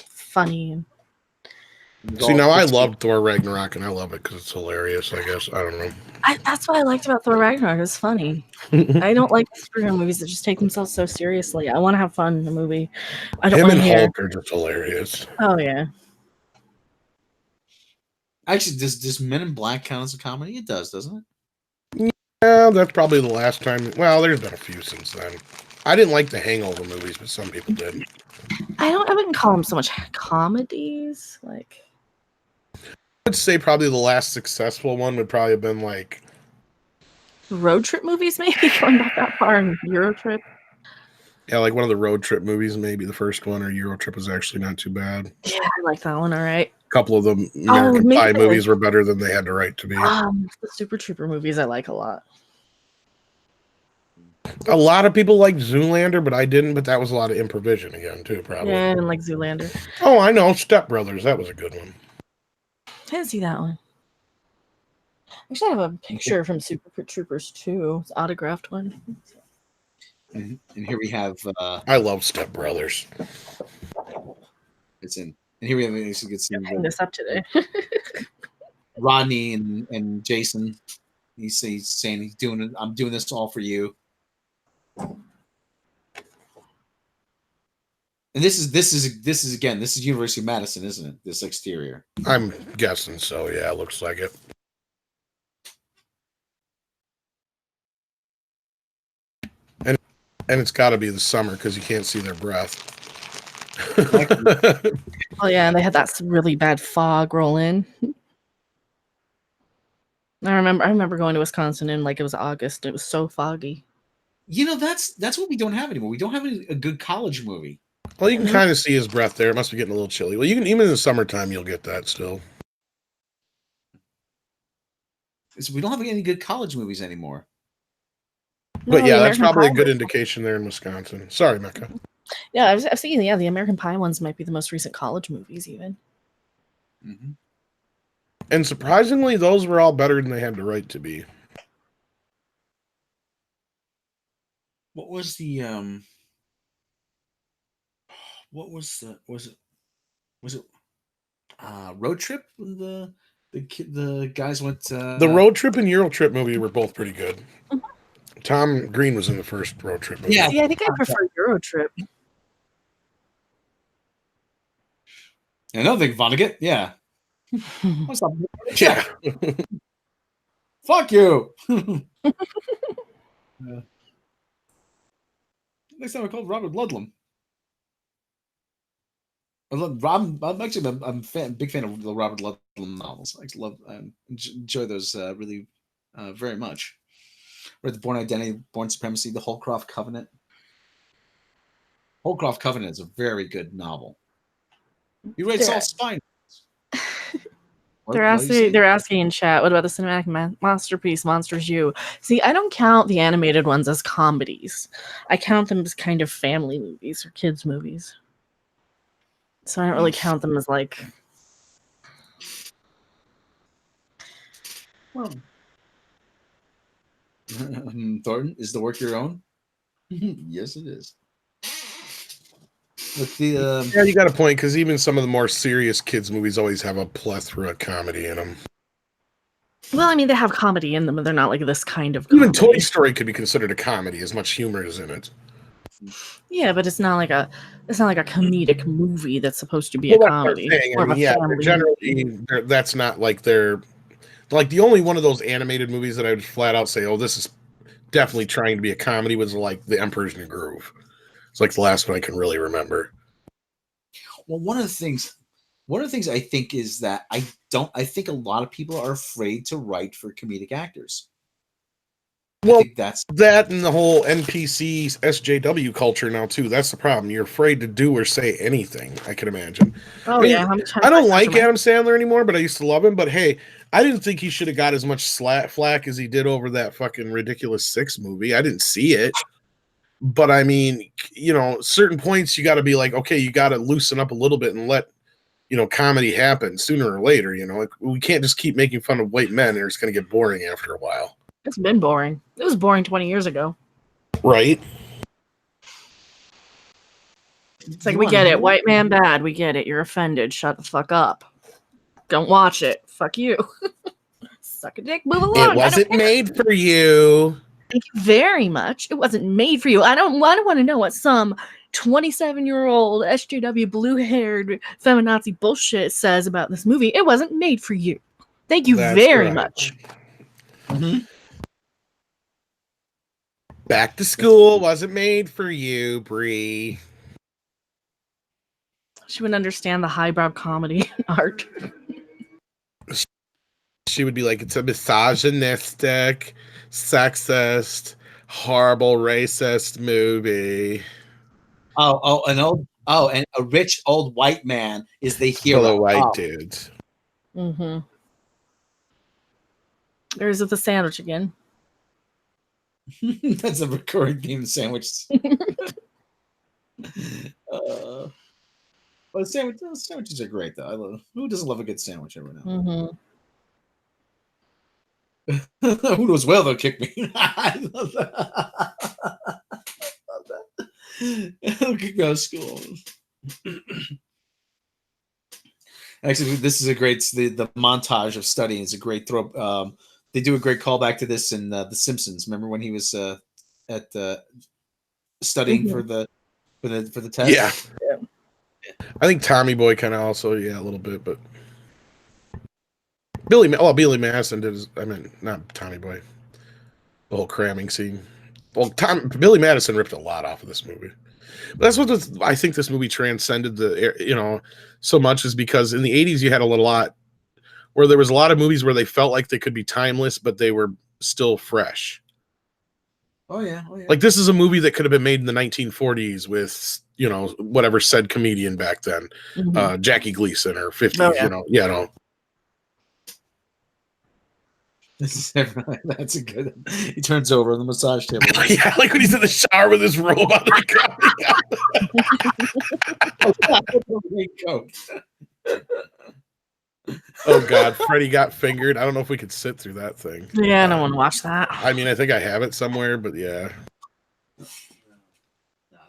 funny. See, now I loved Thor Ragnarok, and I love it because it's hilarious. I guess I don't know. That's what I liked about Thor Ragnarok. It's funny. I don't like superhero movies that just take themselves so seriously. I want to have fun in a movie. I don't Him want and to hear. Hulk are just hilarious. Oh yeah. Actually, does Men in Black count as a comedy? It does, doesn't it? Yeah, that's probably the last time. Well, there's been a few since then. I didn't like the Hangover movies, but some people did. I wouldn't call them so much comedies. Like, I'd say probably the last successful one would probably have been like road trip movies, maybe going back that far in Euro Trip. Yeah, like one of the road trip movies, maybe the first one, or Euro Trip was actually not too bad. Yeah, I like that one. All right. A couple of the American Pie movies were better than they had the right to be. The Super Trooper movies I like a lot. A lot of people liked Zoolander, but I didn't. But that was a lot of improvisation again, too, probably. Yeah, I didn't like Zoolander. Oh, I know. Step Brothers. That was a good one. I didn't see that one. Actually, I have a picture from Super Troopers 2. It's an autographed one. And here we have. I love Step Brothers. It's in. And here we have. You get some. Hang this up today. Rodney and Jason. He's saying he's doing it. I'm doing this all for you. And this is again. This is University of Madison, isn't it? This exterior. I'm guessing so. Yeah, it looks like it. And it's got to be the summer because you can't see their breath. Oh yeah, and they had that really bad fog roll in. I remember going to Wisconsin in like it was August. It was so foggy. You know, that's what we don't have anymore. We don't have a good college movie. Well, you can kind of see his breath there. It must be getting a little chilly. Well, you can even in the summertime you'll get that still. We don't have any good college movies anymore. But yeah, that's probably a good indication there in Wisconsin. Sorry, Mecca. Yeah, I was thinking, the American Pie ones might be the most recent college movies, even. Mm-hmm. And surprisingly, those were all better than they had the right to be. What was the was it Road Trip? The guys went the Road Trip and Euro Trip movie were both pretty good. Tom Green was in the first Road Trip movie. Yeah, I think I prefer Euro Trip. Another thing, Vonnegut. Yeah. What's up? Yeah. Fuck you. Next time I called Robert Ludlum. I'm actually I'm big fan of the Robert Ludlum novels. I love enjoy those really very much. Read the Born Identity, Born Supremacy, the Holcroft Covenant. Holcroft Covenant is a very good novel. You read Saul Spine. They're asking in chat, what about the cinematic masterpiece, Monsters U? See, I don't count the animated ones as comedies. I count them as kind of family movies or kids movies. So I don't really count them as like. Well, Thornton, is the work your own? Yes, it is. With the yeah, you got a point, because even some of the more serious kids movies always have a plethora of comedy in them. Well, I mean, they have comedy in them, but they're not like this kind of comedy. Even Toy Story could be considered a comedy, as much humor is in it. Yeah, but it's not like a comedic movie that's supposed to be a comedy. That's not like they're like the only one of those animated movies that I would flat out say, oh, this is definitely trying to be a comedy, was like The Emperor's New Groove. It's like the last one I can really remember. Well, one of the things I think is that I think a lot of people are afraid to write for comedic actors. Well, I think that's that, and the whole NPC SJW culture now too. That's the problem. You're afraid to do or say anything, I can imagine. Oh, yeah. I don't like Adam Sandler anymore, but I used to love him. But hey, I didn't think he should have got as much flack as he did over that fucking Ridiculous Six movie. I didn't see it. But I mean, certain points you got to be like, okay, you got to loosen up a little bit and let, comedy happen sooner or later. We can't just keep making fun of white men, or it's going to get boring after a while. It's been boring. It was boring 20 years ago. Right. It's like, we get it. White man bad. We get it. You're offended. Shut the fuck up. Don't watch it. Fuck you. Suck a dick. Move along. It wasn't made for you. Thank you very much. It wasn't made for you. I don't want to know what some 27-year-old SJW blue-haired feminazi bullshit says about this movie. It wasn't made for you. Thank you very much. Mm-hmm. Back to School wasn't made for you, Bree. She wouldn't understand the highbrow comedy art. She would be like, it's a misogynistic, sexist, horrible, racist movie. And a rich old white man is the hero. For the white dudes. Mm-hmm. There's the sandwich again. That's a recurring theme of sandwiches. But sandwiches are great, though. I love. Who doesn't love a good sandwich every now and then? Mm-hmm. Who knows well they'll kick me. I love that. They'll kick me out of school. Actually, this is a great the montage of studying is a great throw. They do a great callback to this in The Simpsons. Remember when he was at studying for the test? Yeah. I think Tommy Boy kind of also, a little bit, but Billy Madison did. Not Tommy Boy. The whole cramming scene. Well, Billy Madison ripped a lot off of this movie. But that's what I think this movie transcended so much, is because in the 80s you had a lot where there was a lot of movies where they felt like they could be timeless, but they were still fresh. Oh yeah. Like, this is a movie that could have been made in the 1940s with, whatever said comedian back then, Jackie Gleason, or 50s, That's a good. He turns over on the massage table. Yeah, like when he's in the shower with his robe on Oh God, Freddie got fingered. I don't know if we could sit through that thing. Yeah, I don't want to watch that. I mean, I think I have it somewhere, but yeah. No,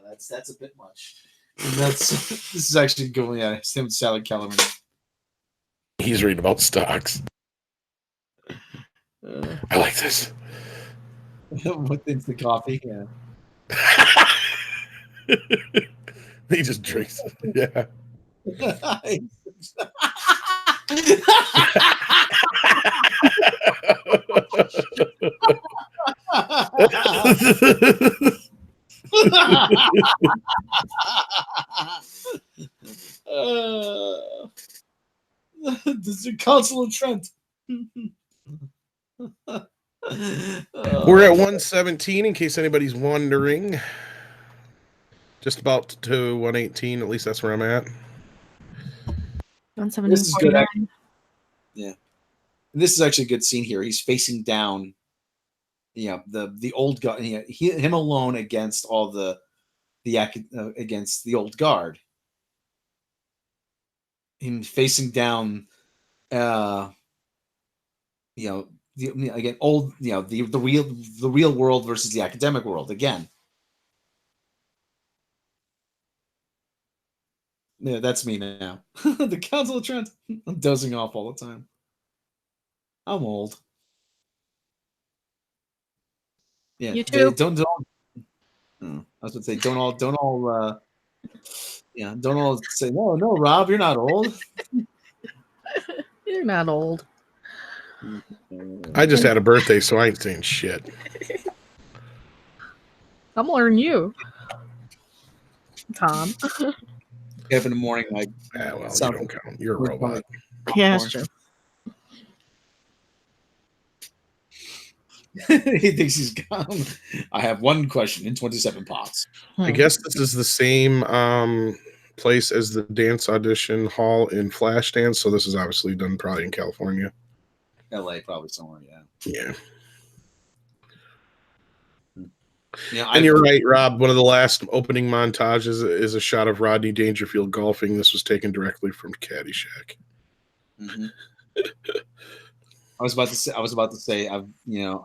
that's a bit much. And this is actually going. Yeah, it's him, Sally Kellerman. He's reading about stocks. I like this. With instant coffee, yeah. He just drinks it. Yeah. This is Council of Trent. We're at 117, in case anybody's wondering. Just about to 118. At least that's where I'm at. 170. This is good. Yeah, this is actually a good scene here. He's facing down, the old guard. Him alone against all against the old guard. Him facing down, again, the real world versus the academic world again. Yeah, that's me now. The Council of Trent. I'm dozing off all the time. I'm old. Yeah, You too. don't. I was going to say, don't all say no, Rob, you're not old. You're not old. I just had a birthday, so I ain't saying shit. I'm learning you, Tom. Get up in the morning, like, Well, you don't count. You're a robot. Yeah, that's true. He thinks he's gone. I have one question in 27 pots. I guess this is the same place as the dance audition hall in Flashdance, so this is obviously done probably in California. LA, probably somewhere, yeah. Yeah, and you're right, Rob. One of the last opening montages is a shot of Rodney Dangerfield golfing. This was taken directly from Caddyshack. Mm-hmm. I was about to say, I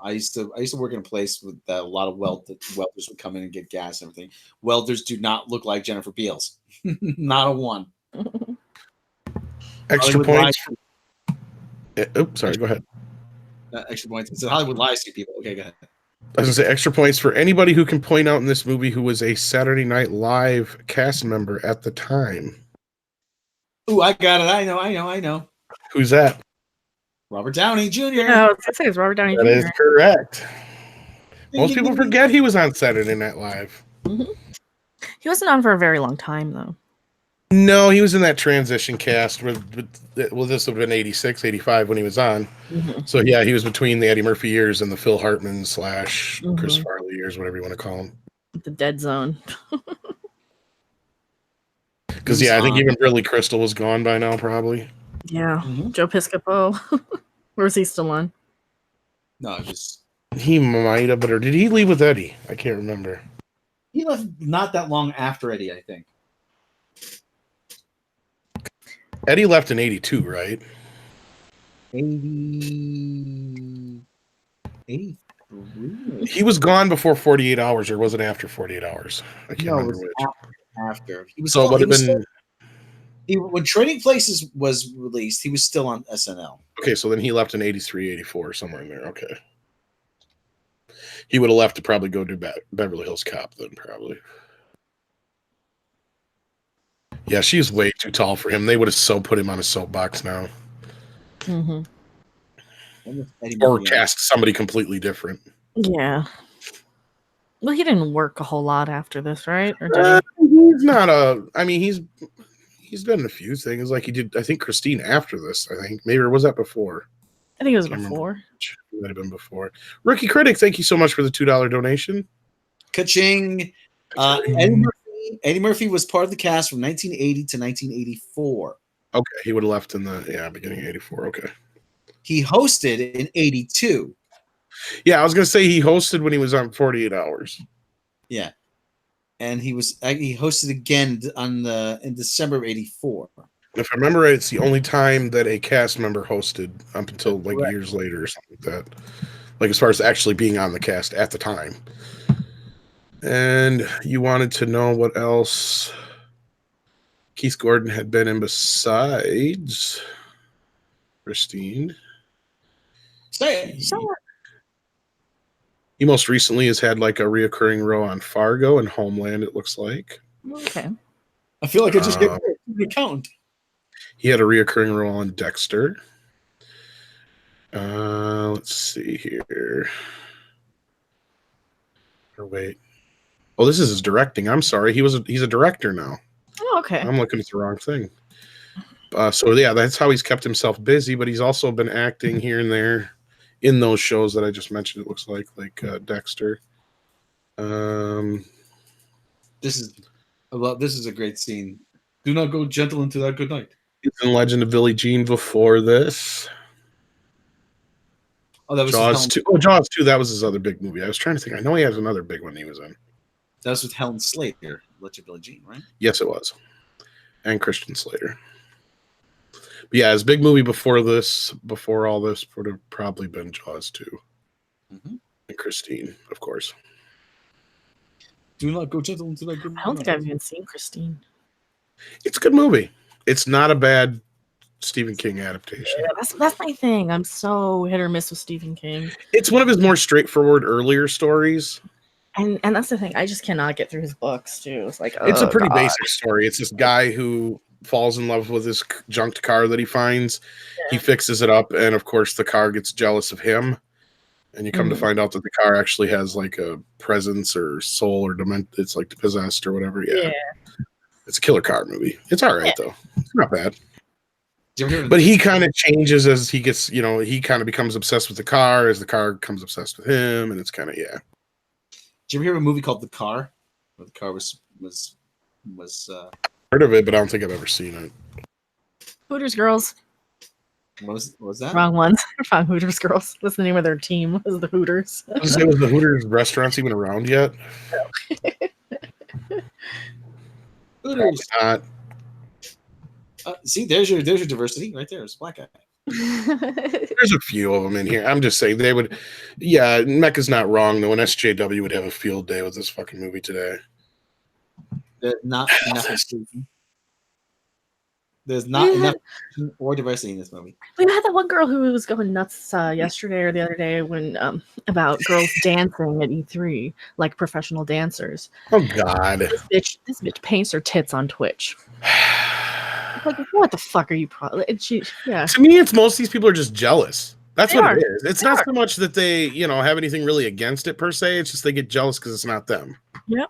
used to work in a place with that a lot of welders would come in and get gas and everything. Welders do not look like Jennifer Beals. Not a one. Extra points. Oops, sorry. Go ahead. Extra points. It's Hollywood lies to people. Okay, go ahead. I was gonna say extra points for anybody who can point out in this movie who was a Saturday Night Live cast member at the time. Ooh, I got it. I know. Who's that? Robert Downey Jr. No, I was gonna say it's Robert Downey Jr. That is correct. Most people forget he was on Saturday Night Live. Mm-hmm. He wasn't on for a very long time, though. No, he was in that transition cast this would have been 86, 85 when he was on. Mm-hmm. So, yeah, he was between the Eddie Murphy years and the Phil Hartman / Chris Farley years, whatever you want to call him. The dead zone. Because, I think even Billy Crystal was gone by now, probably. Yeah. Mm-hmm. Joe Piscopo. Or is he still on? No, he might have, or did he leave with Eddie? I can't remember. He left not that long after Eddie, I think. Eddie left in 82, right? 83. He was gone before 48 Hours, or was it after 48 Hours? I can't remember which. After. He was so it would have been... when Trading Places was released, he was still on SNL. Okay, so then he left in 83, 84, somewhere in there. Okay. He would have left to probably go do Beverly Hills Cop then, probably. Yeah, she's way too tall for him. They would have so put him on a soapbox now. Mm-hmm. Or cast somebody completely different. Yeah. Well, he didn't work a whole lot after this, right? Or did he? He's not a... I mean, he's done a few things. Like he did, I think, Christine after this, I think. Maybe, or was that before? I think it was before. It might have been before. Rookie Critic, thank you so much for the $2 donation. Ka-ching. Eddie Murphy was part of the cast from 1980 to 1984. Okay, he would have left in the beginning of 84. Okay. He hosted in 82. Yeah, I was gonna say he hosted when he was on 48 Hours. Yeah, and he hosted again in December of 84. If I remember right, it's the only time that a cast member hosted up until years later or something like that. Like as far as actually being on the cast at the time. And you wanted to know what else Keith Gordon had been in besides Christine. He most recently has had like a reoccurring role on Fargo and Homeland, it looks like. Okay. I feel like I just get the accountant. He had a reoccurring role on Dexter. Let's see here. Or wait. Oh, this is his directing. I'm sorry. He's a director now. Oh, okay. I'm looking at the wrong thing. So yeah, that's how he's kept himself busy. But he's also been acting here and there in those shows that I just mentioned. It looks like Dexter. This is a great scene. Do not go gentle into that good night. He's in Legend of Billie Jean before this. Oh, that was Jaws 2. Oh, Jaws 2. That was his other big movie. I was trying to think. I know he has another big one he was in. That was with Helen Slater, Legend of Billie Jean, right? Yes, it was. And Christian Slater. But yeah, his big movie before all this, would have probably been Jaws 2. Mm-hmm. And Christine, of course. Do not go gentle into that good night. I don't think I've even seen Christine. It's a good movie. It's not a bad Stephen King adaptation. Yeah, that's my thing. I'm so hit or miss with Stephen King. It's one of his more straightforward earlier stories. And that's the thing. I just cannot get through his books too. It's like It's a pretty basic story. It's this guy who falls in love with this junked car that he finds. Yeah. He fixes it up, and of course the car gets jealous of him. And you come to find out that the car actually has like a presence or soul or it's like possessed or whatever. Yeah. It's a killer car movie. It's all right though. It's not bad. But he kind of changes as he gets, he kind of becomes obsessed with the car as the car becomes obsessed with him, and it's kind of Did you ever hear of a movie called The Car? Where the car was heard of it, but I don't think I've ever seen it. Hooters Girls. What was that? Wrong ones. Wrong Hooters Girls. That's the name of their team. Was the Hooters. Was the Hooters restaurants even around yet? Hooters. See, there's your diversity right there. It's a black guy. There's a few of them in here. I'm just saying they would. Yeah, Mecca's not wrong though. An SJW would have a field day with this fucking movie today. There's not enough. There's not enough or diversity in this movie. We had that one girl who was going nuts yesterday or the other day when about girls dancing at E3 like professional dancers. Oh God! This bitch paints her tits on Twitch. Like, what the fuck are you? To me, it's most of these people are just jealous. That's what it is. It's not so much that they, have anything really against it per se. It's just they get jealous because it's not them. Yep.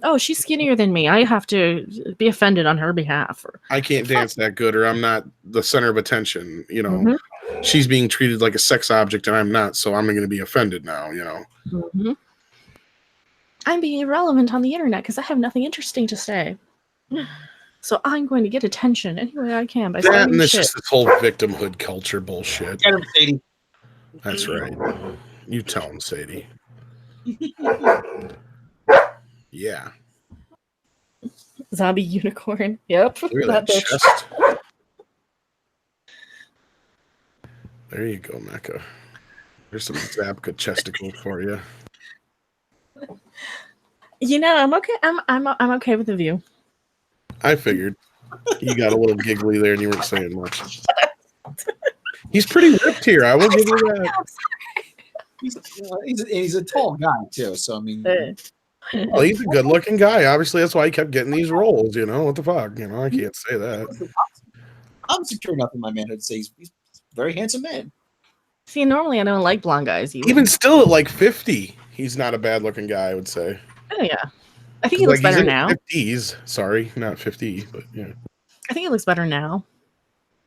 Oh, she's skinnier than me. I have to be offended on her behalf. I can't dance that good, or I'm not the center of attention. She's being treated like a sex object, and I'm not. So I'm going to be offended now. Mm-hmm. I'm being irrelevant on the internet because I have nothing interesting to say. So I'm going to get attention any way I can by saying and it's shit. just this whole victimhood culture bullshit. Get him, Sadie. That's right. You tell him, Sadie. Yeah. Zombie unicorn. Yep. That chest. There you go, Mecca. There's some Zabka chesticle for you. I'm okay. I'm okay with the view. I figured. You got a little giggly there and you weren't saying much. He's pretty ripped here. I will give you that. He's a tall guy too, so I mean well, he's a good looking guy. Obviously, that's why he kept getting these roles, What the fuck? I can't say that. I'm secure enough in my manhood to say he's a very handsome man. See, normally I don't like blonde guys even still at like 50, he's not a bad looking guy, I would say. Oh yeah. I think he looks better now. 50s, sorry, not 50, but yeah. I think he looks better now.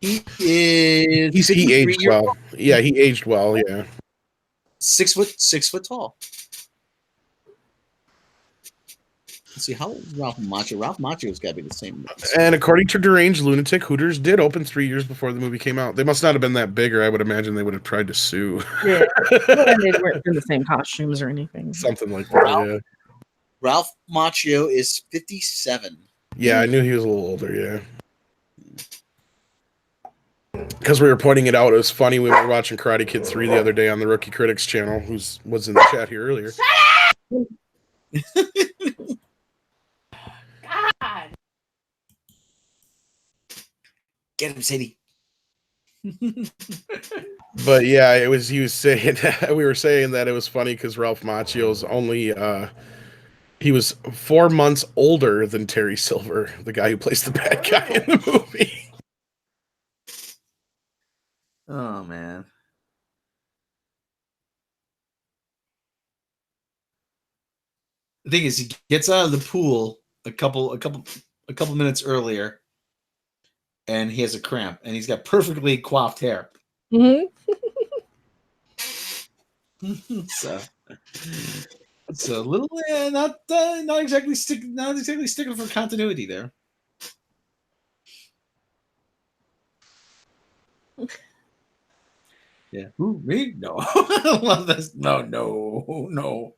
He aged well. Yeah, he aged well. Yeah, 6 foot tall. Let's see how old is Ralph Macchio. Ralph Macchio's got to be the same. And according to Deranged Lunatic, Hooters did open 3 years before the movie came out. They must not have been that big, or I would imagine they would have tried to sue. Yeah, they weren't in the same costumes or anything. Something like that. Ralph Macchio is 57. Yeah, I knew he was a little older, yeah. Because we were pointing it out, it was funny. We were watching Karate Kid 3 the other day on the Rookie Critics channel, who was in the chat here earlier. God. Get him, Sadie. But yeah, he was saying we were saying that it was funny because Ralph Macchio's only he was 4 months older than Terry Silver, the guy who plays the bad guy in the movie. Oh man. The thing is, he gets out of the pool a couple minutes earlier, and he has a cramp, and he's got perfectly coiffed hair. Hmm. so it's a little not exactly sticking for continuity there. Yeah. Who, me? No. I love this. No.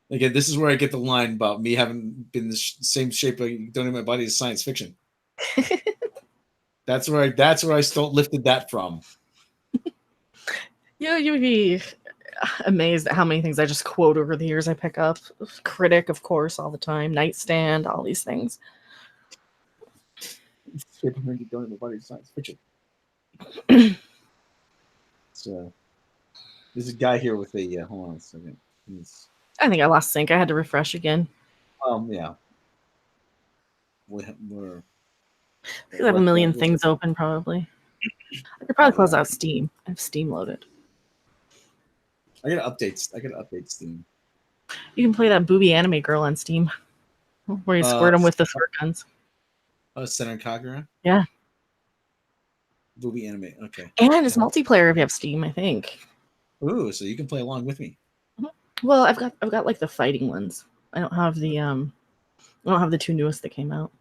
Again, this is where I get the line about me having been the same shape I donate my body to science fiction. That's where I still lifted that from. You would be amazed at how many things I just quote over the years I pick up. Critic, of course, all the time. Nightstand, all these things. Shape of me donate my body to science fiction. So there's a guy here with a hold on a second. I think I lost sync. I had to refresh again. Yeah. We're I have a million things open, probably. I could probably close out Steam. I have Steam loaded. I gotta update Steam. You can play that booby anime girl on Steam, where you squirt them with the squirt guns. Senran Kagura? Yeah. Booby anime. Okay. And it's multiplayer if you have Steam, I think. Ooh, so you can play along with me. Well, I've got like the fighting ones. I don't have the two newest that came out.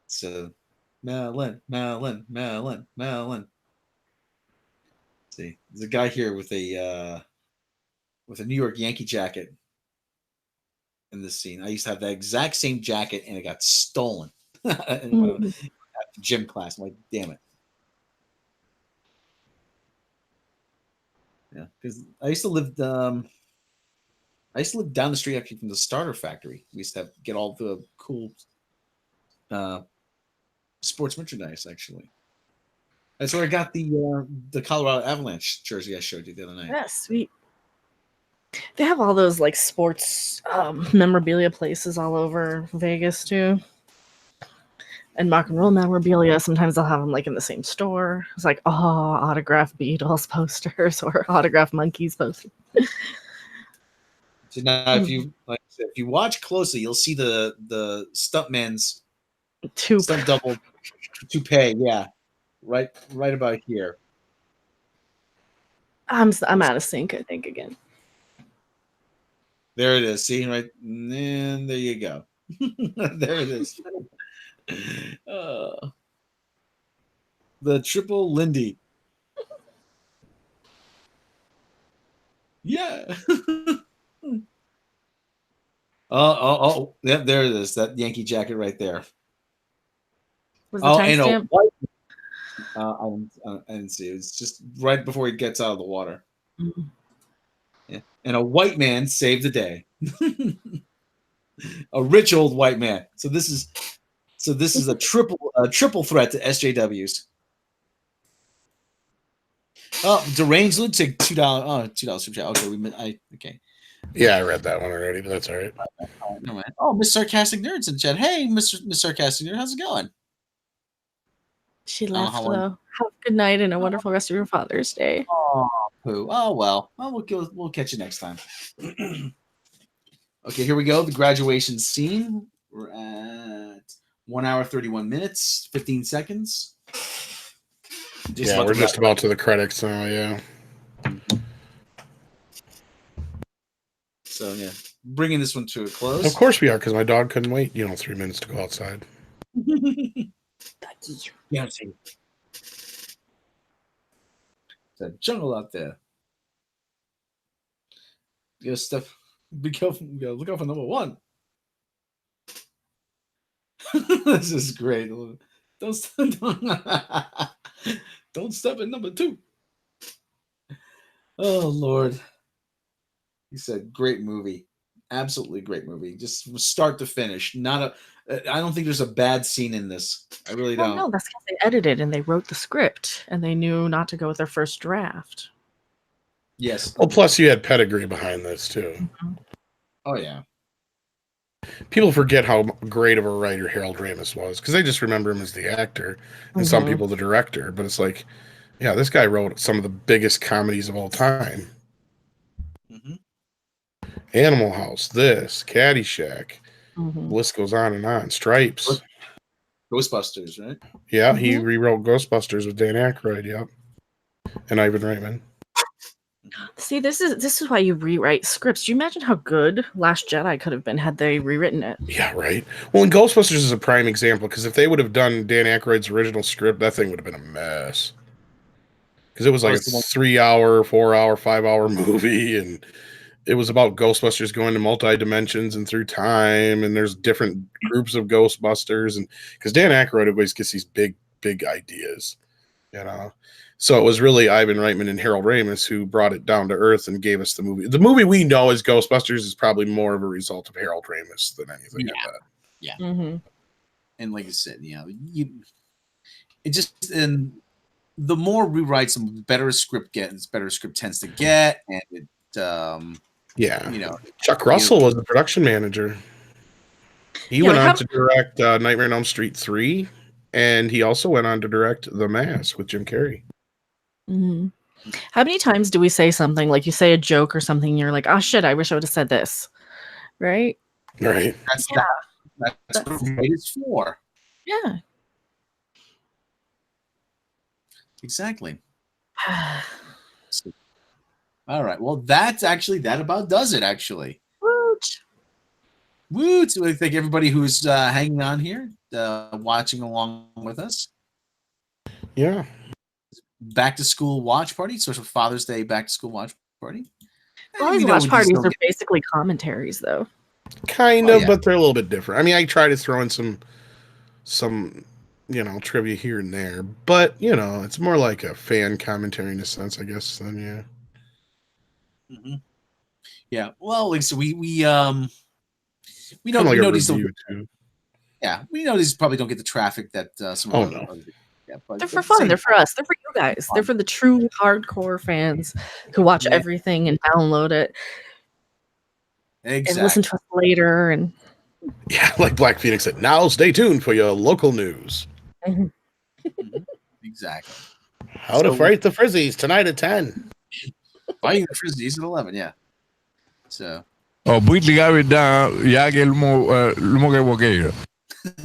So Melon. See, there's a guy here with a New York Yankee jacket in this scene. I used to have that exact same jacket, and it got stolen at the gym class. I'm like, damn it. Yeah, because I used to live down the street actually from the starter factory. We used to get all the cool sports merchandise. Actually, that's where I got the Colorado Avalanche jersey I showed you the other night. Yeah, sweet. They have all those like sports memorabilia places all over Vegas too, and rock and roll memorabilia. Sometimes they'll have them like in the same store. It's like, oh, autographed Beatles posters or autographed Monkeys posters. So now, if you watch closely, you'll see the stuntman's stunt double toupee. Yeah, right about here. I'm out of sync, I think, again. There it is. See, right? And there you go. There it is. The triple Lindy. Yeah. Oh, yeah, there it is. That Yankee jacket right there. Was the timestamp? I didn't see it. It's just right before he gets out of the water. Mm-hmm. Yeah. And a white man saved the day. A rich old white man. So this is a triple threat to SJWs. Oh, deranged lunatic, $2. Oh, $2 super chat. Okay, okay. Yeah, I read that one already, but that's all right. No, man. Oh, Miss Sarcastic Nerds in the chat. Hey, Miss Sarcastic Nerd, how's it going? She left though. Have a good night and a wonderful rest of your Father's Day. Oh, poo. Oh well. We'll catch you next time. Okay, here we go. The graduation scene. We're at 1 hour 31 minutes 15 seconds. We're just about to the credits now. Yeah. So yeah, bringing this one to a close. Of course we are, because my dog couldn't wait 3 minutes to go outside. Yeah, it's a jungle out there. You gotta step. Be careful. You gotta look out for number 1. This is great. Don't step in number 2. Oh Lord. He said, "Great movie, absolutely great movie, just from start to finish. I don't think there's a bad scene in this. I really don't. No, that's because they edited and they wrote the script and they knew not to go with their first draft. Yes. Well, plus you had pedigree behind this too. Mm-hmm. Oh yeah. People forget how great of a writer Harold Ramis was because they just remember him as the actor and some people the director. But it's like, yeah, this guy wrote some of the biggest comedies of all time. Mm-hmm. Animal House, this, Caddyshack, Mhm. The list goes on and on. Stripes. Ghostbusters, right? Yeah, he Mhm. rewrote Ghostbusters with Dan Aykroyd. Yep, and Ivan Reitman. See, this is why you rewrite scripts. Do you imagine how good Last Jedi could have been had they rewritten it? Yeah, right. Well, and Ghostbusters is a prime example because if they would have done Dan Aykroyd's original script, that thing would have been a mess. Because it was like a 3-hour, 4-hour, 5-hour movie, and it was about Ghostbusters going to multi-dimensions and through time, and there's different groups of Ghostbusters, and because Dan Aykroyd always gets these big ideas, you know. So it was really Ivan Reitman and Harold Ramis who brought it down to earth and gave us the movie. The movie we know as Ghostbusters is probably more of a result of Harold Ramis than anything like that. Yeah. Mm-hmm. And like I said, it just, and the more rewrites, the better a script gets, better a script tends to get, and it, yeah, Chuck Russell was the production manager. He went on to direct Nightmare on Elm Street 3, and he also went on to direct The Mask with Jim Carrey. Mm-hmm. How many times do we say something like you say a joke or something, and you're like, "Oh shit, I wish I would have said this," right? Right. That's what it's for. Yeah. Exactly. All right. Well, that about does it. Actually. Woot. Woot! So I thank everybody who's hanging on here, watching along with us. Yeah. Back to school watch party, social Father's Day back to school watch party. Well, these watch parties are basically commentaries, though. Kind of, but they're a little bit different. I mean, I try to throw in some trivia here and there, but it's more like a fan commentary in a sense, I guess. Then Mm-hmm. Yeah. Well, like so, we know like we know these too. Yeah, we know these probably don't get the traffic that some. Yeah, but they're for fun. They're for us. They're for you guys. They're for the true hardcore fans who watch everything and download it. Exactly. And listen to us later. And yeah, like Black Phoenix said, now stay tuned for your local news. Mm-hmm. Exactly. How to fight the Frizzies tonight at 10. Fighting the Frizzies at 11, yeah. So. Oh,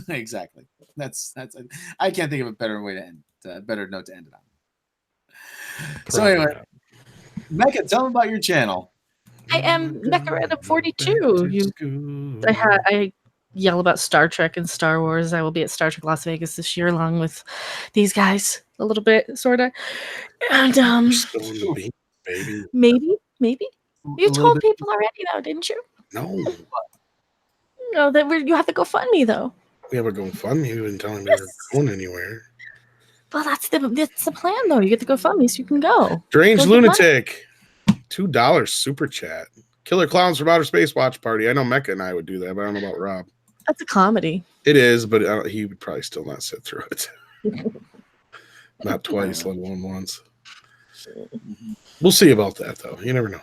exactly. That's. I can't think of a better way to end. Better note to end it on. So anyway, Mecca, tell them about your channel. I am Mecharedda42. I yell about Star Trek and Star Wars. I will be at Star Trek Las Vegas this year, along with these guys, a little bit, sorta. And baby. Maybe you told people already, though, didn't you? No. No, that you have to go fund me, though. We have a GoFundMe. You didn't tell me we were going anywhere. Well, that's the plan, though. You get to go fund me so you can go. Strange Lunatic, $2 super chat. Killer Clowns from Outer Space watch party. I know Mecca and I would do that, but I don't know about Rob. That's a comedy. It is, but he would probably still not sit through it. Not twice, let alone once. We'll see about that, though. You never know.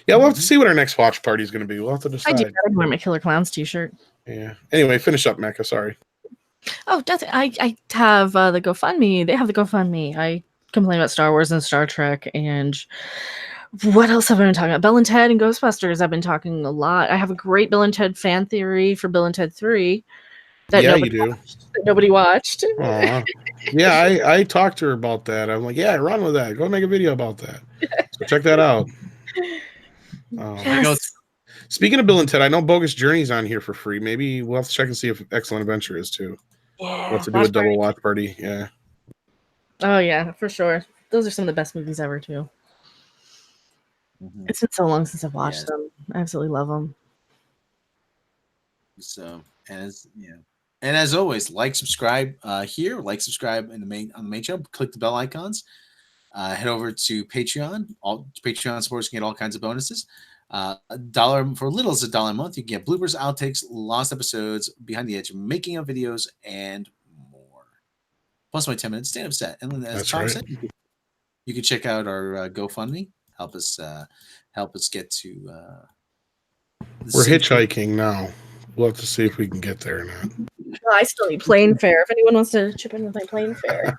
Yeah, we'll have to see what our next watch party is going to be. We'll have to decide. I wear my Killer Clowns t-shirt. Yeah. Anyway, finish up, Mecca. Sorry. Oh, I have the GoFundMe. They have the GoFundMe. I complain about Star Wars and Star Trek, and what else have I been talking about? Bill and Ted and Ghostbusters. I've been talking a lot. I have a great Bill and Ted fan theory for Bill and Ted 3. That nobody watched. Yeah, I talked to her about that. I'm like, yeah, run with that. Go make a video about that. So check that out. Yes. Speaking of Bill and Ted, I know Bogus Journey's on here for free. Maybe we'll have to check and see if Excellent Adventure is too. Yeah, we'll have to do a double watch party. Yeah. Oh yeah, for sure. Those are some of the best movies ever too. It's been so long since I've watched them. I absolutely love them. So as always, subscribe here, subscribe on the main channel, click the bell icons, head over to Patreon. All Patreon supporters can get all kinds of bonuses. $1 for little as $1 a month. You can get bloopers, outtakes, lost episodes, behind the edge, making of videos, and more. Plus my 10-minute stand-up set. And then as Tom said, you can check out our GoFundMe. Help us get to. We're hitchhiking now. We'll have to see if we can get there or not. Well, I still need plane fare. If anyone wants to chip in with my plane fare,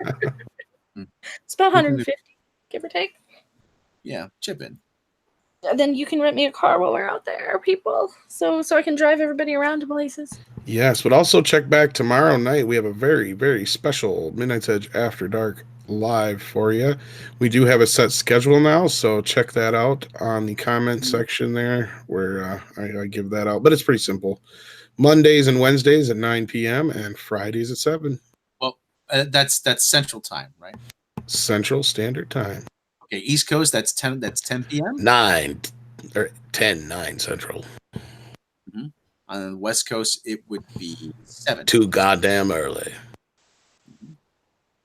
it's about $150, give or take. Yeah, chip in. then you can rent me a car while we're out there, people. So I can drive everybody around to places. Yes, but also check back tomorrow night. We have a very, very special Midnight's Edge After Dark live for you. We do have a set schedule now, so check that out on the comment section there where I give that out. But it's pretty simple. Mondays and Wednesdays at 9 p.m. and Fridays at 7. Well, that's Central Time, right? Central Standard Time. Okay, East Coast, that's 10 p.m. 9 Central. On the West Coast, it would be 7. Too goddamn early.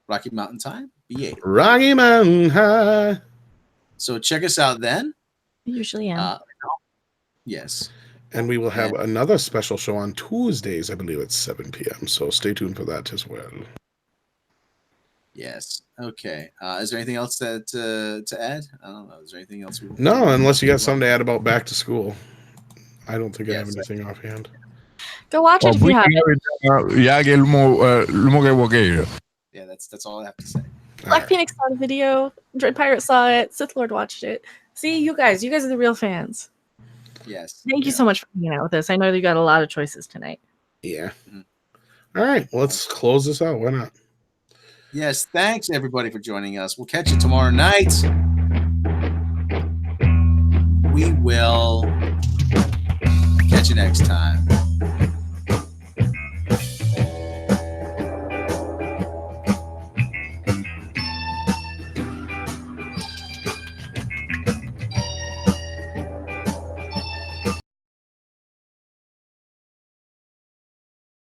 Rocky Mountain Time, be 8. Rocky Mountain High. So check us out then. I usually am. Yes. And we will have another special show on Tuesdays, I believe, at 7 p.m. So stay tuned for that as well. Yes. Okay. Is there anything else to add? I don't know. Is there anything else? No, unless you got something to add about back to school. I don't think I have anything offhand. Go watch it if you have. Yeah, that's all I have to say. Black Phoenix saw the video. Dread Pirate saw it. Sith Lord watched it. See, you guys are the real fans. Yes. Thank you so much for hanging out with us. I know you got a lot of choices tonight. Yeah. All right, let's close this out. Why not? Yes. Thanks everybody for joining us. We'll catch you tomorrow night. We will catch you next time.